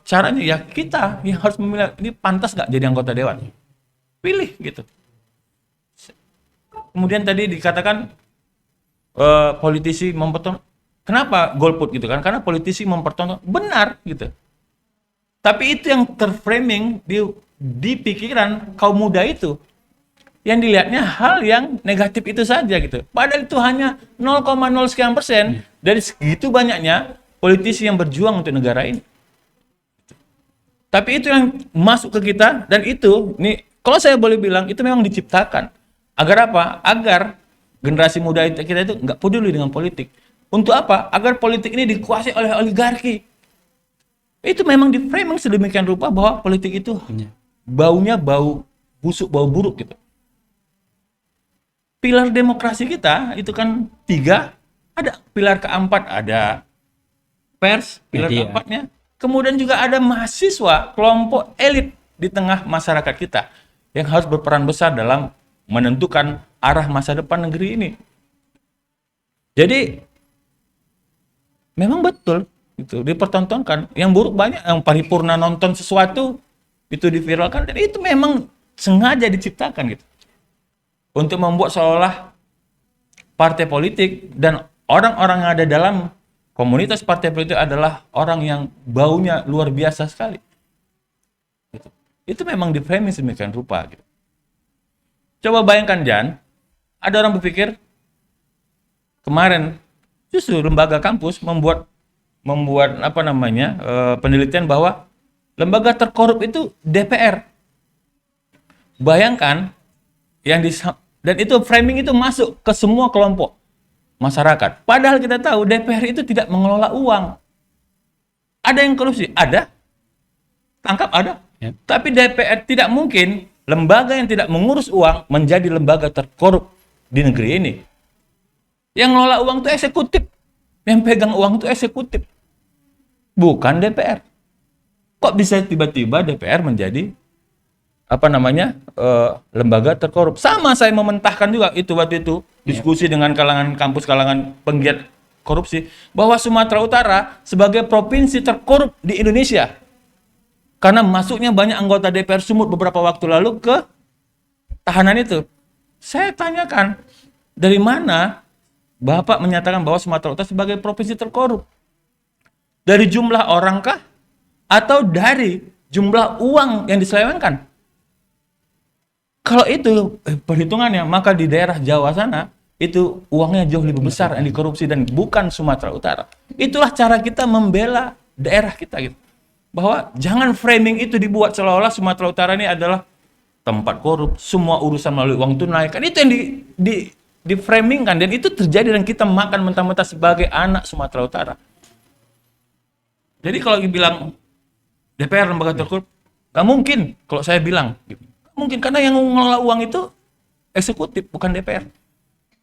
caranya? Ya kita yang harus memilih, ini pantas nggak jadi anggota dewan? Pilih gitu. Kemudian tadi dikatakan politisi mempertonton. Kenapa golput gitu kan? Karena politisi mempertonton. Benar gitu. Tapi itu yang terframing di pikiran kaum muda itu. Yang dilihatnya hal yang negatif itu saja gitu. Padahal itu hanya 0,0 sekian persen dari segitu banyaknya politisi yang berjuang untuk negara ini. Tapi itu yang masuk ke kita, dan itu nih kalau saya boleh bilang itu memang diciptakan. Agar apa? Agar generasi muda kita itu nggak peduli dengan politik. Untuk apa? Agar politik ini dikuasai oleh oligarki. Itu memang di framing sedemikian rupa bahwa politik itu baunya bau busuk, bau buruk gitu. Pilar demokrasi kita itu kan 3, ada pilar keempat, ada pers, pilar keempatnya. Kemudian juga ada mahasiswa, kelompok elit di tengah masyarakat kita yang harus berperan besar dalam menentukan arah masa depan negeri ini. Jadi memang betul itu dipertontonkan. Yang buruk banyak, yang paripurna nonton sesuatu itu diviralkan, dan itu memang sengaja diciptakan gitu. Untuk membuat seolah partai politik dan orang-orang yang ada dalam komunitas partai politik adalah orang yang baunya luar biasa sekali. Gitu. Itu memang di framing sedemikian rupa gitu. Coba bayangkan Jan, ada orang berpikir kemarin justru lembaga kampus membuat penelitian bahwa lembaga terkorup itu DPR. Bayangkan dan itu framing itu masuk ke semua kelompok masyarakat. Padahal kita tahu DPR itu tidak mengelola uang. Ada yang korupsi? Ada. Tangkap ada. Ya. Tapi DPR tidak mungkin lembaga yang tidak mengurus uang menjadi lembaga terkorup di negeri ini. Yang ngelola uang itu eksekutif. Yang pegang uang itu eksekutif. Bukan DPR. Kok bisa tiba-tiba DPR menjadi lembaga terkorup? Sama saya mementahkan juga itu waktu itu diskusi dengan kalangan kampus, kalangan penggiat korupsi, bahwa Sumatera Utara sebagai provinsi terkorup di Indonesia karena masuknya banyak anggota DPR Sumut beberapa waktu lalu ke tahanan itu. Saya tanyakan, dari mana Bapak menyatakan bahwa Sumatera Utara sebagai provinsi terkorup? Dari jumlah orang kah? Atau dari jumlah uang yang diselewengkan? Kalau itu perhitungannya, maka di daerah Jawa sana itu uangnya jauh lebih besar yang dikorupsi dan bukan Sumatera Utara. Itulah cara kita membela daerah kita gitu. Bahwa jangan framing itu dibuat seolah-olah Sumatera Utara ini adalah tempat korup, semua urusan melalui uang tunai. Kan itu yang di framing kan, dan itu terjadi dan kita makan mentah-mentah sebagai anak Sumatera Utara. Jadi kalau dibilang DPR lembaga terkorup, nggak mungkin kalau saya bilang gitu. Mungkin karena yang mengelola uang itu eksekutif, bukan DPR.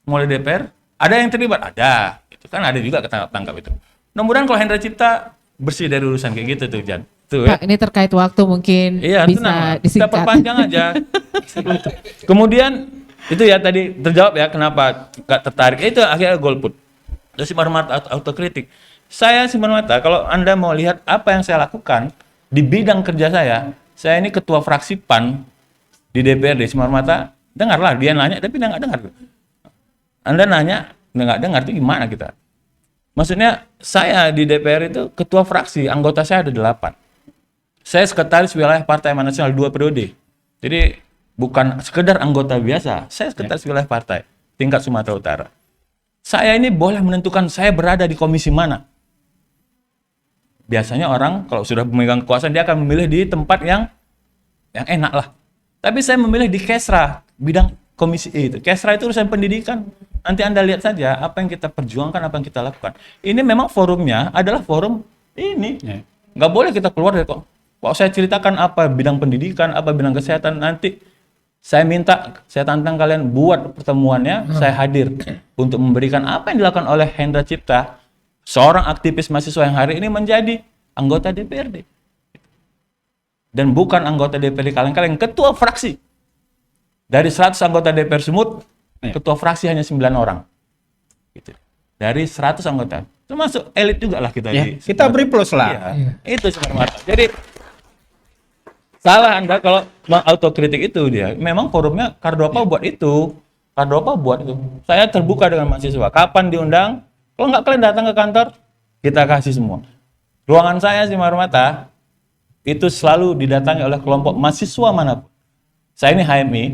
Mulai DPR, ada yang terlibat? Ada. Itu kan ada juga ketangkap itu. Mudah-mudahan kalau Hendra Cipta bersih dari urusan kayak gitu tuh, Jan. Tuh, Pak, ini terkait waktu mungkin iya, bisa kita disingkat. perpanjang aja. Kemudian Itu ya tadi terjawab ya kenapa gak tertarik. Itu akhirnya golput. Terus Simon Mata autokritik. Saya Simon Mata, kalau Anda mau lihat apa yang saya lakukan di bidang kerja saya ini ketua fraksi PAN di DPRD. Simon Mata, dengarlah dia nanya tapi dia nggak dengar. Anda nanya, nggak dengar itu gimana kita? Maksudnya saya di DPR itu ketua fraksi, anggota saya ada 8. Saya sekretaris wilayah Partai Amanat Nasional 2 periode. Jadi bukan sekedar anggota biasa, saya sekretaris wilayah partai tingkat Sumatera Utara. Saya ini boleh menentukan saya berada di komisi mana. Biasanya orang kalau sudah memegang kekuasaan dia akan memilih di tempat yang enak lah. Tapi saya memilih di Kesra, bidang komisi E itu. Kesra itu urusan pendidikan. Nanti Anda lihat saja apa yang kita perjuangkan, apa yang kita lakukan. Ini memang forumnya adalah forum ini. Nggak boleh kita keluar dari kok. Kalau saya ceritakan apa bidang pendidikan, apa bidang kesehatan, nanti saya tantang kalian buat pertemuannya, saya hadir untuk memberikan apa yang dilakukan oleh Hendra Cipta, seorang aktivis mahasiswa yang hari ini menjadi anggota DPRD. Dan bukan anggota DPRD kaleng-kaleng, ketua fraksi. Dari 100 anggota DPR Sumut, ketua fraksi hanya 9 orang. Gitu. Dari 100 anggota. Termasuk elit juga lah kita. Kita beri plus lah. Itu sebenarnya. Jadi salah Anda kalau autokritik itu dia. Memang forumnya Kardopa buat itu. Kardopa buat itu. Saya terbuka dengan mahasiswa. Kapan diundang? Kalau nggak kalian datang ke kantor, kita kasih semua. Ruangan saya di Marmata itu selalu didatangi oleh kelompok mahasiswa manapun. Saya ini HMI,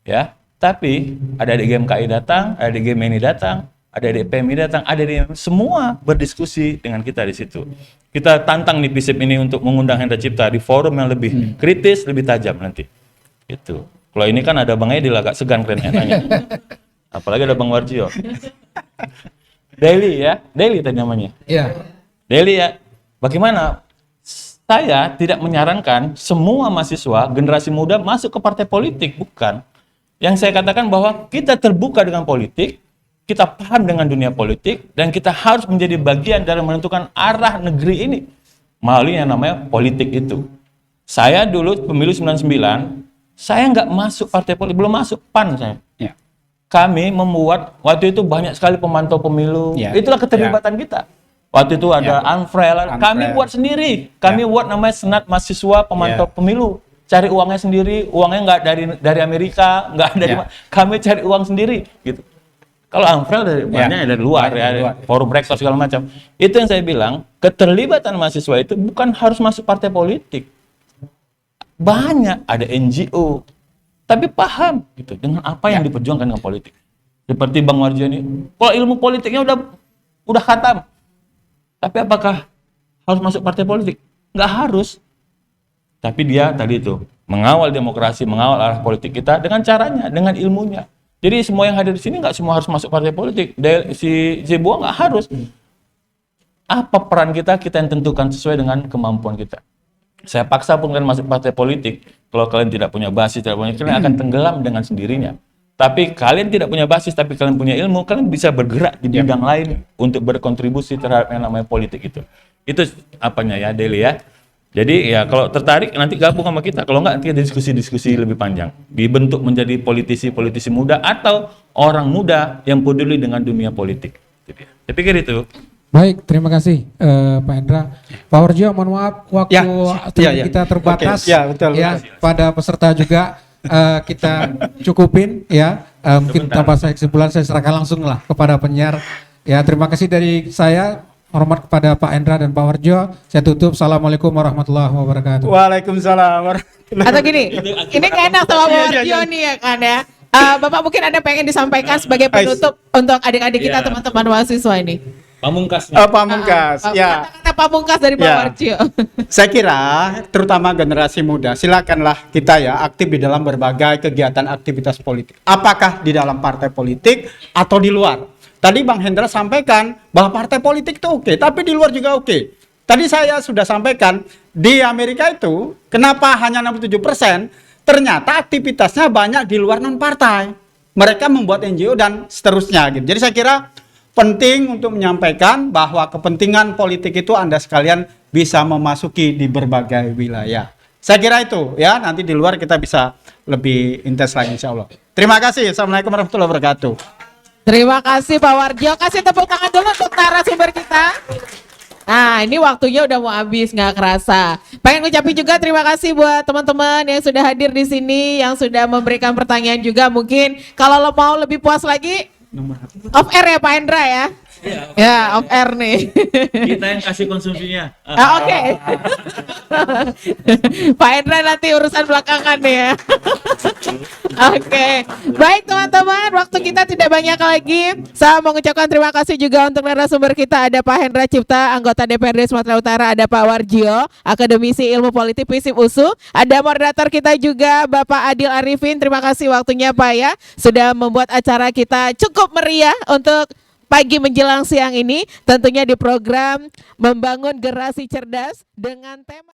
ya. Tapi ada di GMKI datang, ada di GMNI datang, ada di PMI datang, ada di semua berdiskusi dengan kita di situ. Kita tantang nih FISIP ini untuk mengundang Hendra Cipta di forum yang lebih kritis, lebih tajam nanti. Itu. Kalau ini kan ada Bang Edil agak segan kalian nanya. Apalagi ada Bang Warjio. Daily ya, Daily tadi namanya. Iya. Daily ya. Bagaimana? Saya tidak menyarankan semua mahasiswa generasi muda masuk ke partai politik, bukan. Yang saya katakan bahwa kita terbuka dengan politik, kita paham dengan dunia politik, dan kita harus menjadi bagian dalam menentukan arah negeri ini melalui yang namanya politik itu. Saya dulu pemilu 99, saya nggak masuk partai politik, belum masuk PAN saya. Ya. Kami membuat, waktu itu banyak sekali pemantau pemilu, itulah keterlibatan kita. Waktu itu ada Anfrel, kami buat sendiri, kami buat namanya Senat Mahasiswa Pemantau Pemilu. Cari uangnya sendiri, uangnya nggak dari Amerika, nggak dari kami cari uang sendiri, gitu. Kalau Amfrel dari banyak dari luar ya, forum rektor segala macam. Itu yang saya bilang, keterlibatan mahasiswa itu bukan harus masuk partai politik. Banyak ada NGO, tapi paham gitu dengan apa yang diperjuangkan dengan politik. Seperti Bang Warjo ini, kalau ilmu politiknya udah khatam, tapi apakah harus masuk partai politik? Nggak harus. Tapi dia tadi itu mengawal demokrasi, mengawal arah politik kita dengan caranya, dengan ilmunya. Jadi semua yang hadir di sini nggak semua harus masuk partai politik. Si Zebua nggak harus. Apa peran kita yang tentukan sesuai dengan kemampuan kita. Saya paksa pun kalian masuk partai politik. Kalau kalian tidak punya basis, kalian akan tenggelam dengan sendirinya. Tapi kalian tidak punya basis, tapi kalian punya ilmu, kalian bisa bergerak di bidang lain untuk berkontribusi terhadap yang namanya politik itu. Itu apanya ya, Deli ya. Jadi ya kalau tertarik nanti gabung sama kita. Kalau enggak nanti diskusi-diskusi lebih panjang. Dibentuk menjadi politisi muda atau orang muda yang peduli dengan dunia politik. Saya pikir itu. Baik, terima kasih Pak Hendra. Pak Warjo, mohon maaf waktu kita terbatas. Betul. Pada peserta juga kita cukupin ya. Mungkin tanpa saya kesimpulan saya serahkan langsung lah kepada penyiar. Ya, terima kasih dari saya. Hormat kepada Pak Hendra dan Pak Warjo. Saya tutup. Assalamualaikum warahmatullahi wabarakatuh. Waalaikumsalam warahmatullahi Atau gini, ini enak sama Pak Warjo nih ya kan ya. Bapak mungkin ada pengen disampaikan sebagai penutup untuk adik-adik kita, teman-teman mahasiswa ini. Pamungkas. Pamungkas, ya. Kata-kata pamungkas dari Pak Warjo. Saya kira, terutama generasi muda, silakanlah kita ya aktif di dalam berbagai kegiatan aktivitas politik. Apakah di dalam partai politik atau di luar. Tadi Bang Hendra sampaikan bahwa partai politik itu oke, tapi di luar juga oke. Tadi saya sudah sampaikan, di Amerika itu, kenapa hanya 67%? Ternyata aktivitasnya banyak di luar non-partai. Mereka membuat NGO dan seterusnya. Gitu. Jadi saya kira penting untuk menyampaikan bahwa kepentingan politik itu Anda sekalian bisa memasuki di berbagai wilayah. Saya kira itu ya, nanti di luar kita bisa lebih intens lagi insya Allah. Terima kasih. Assalamualaikum warahmatullahi wabarakatuh. Terima kasih Pak Warjo. Kasih tepuk tangan dulu untuk narasumber kita. Nah, ini waktunya udah mau habis, nggak kerasa. Pengen ngucapin juga terima kasih buat teman-teman yang sudah hadir di sini, yang sudah memberikan pertanyaan juga. Mungkin kalau lo mau lebih puas lagi, off air ya Pak Hendra ya. Ya, off air nih. Kita yang kasih konsumsinya. Oke. Pak Hendra nanti urusan belakangan nih ya. Oke. Baik teman-teman, waktu kita tidak banyak lagi. Saya mengucapkan terima kasih juga untuk narasumber kita. Ada Pak Hendra Cipta, anggota DPRD Sumatera Utara. Ada Pak Warjio, akademisi ilmu politik FISIP USU. Ada moderator kita juga Bapak Adil Arifin. Terima kasih waktunya Pak ya, sudah membuat acara kita cukup meriah untuk pagi menjelang siang ini, tentunya di program Membangun Generasi Cerdas dengan tema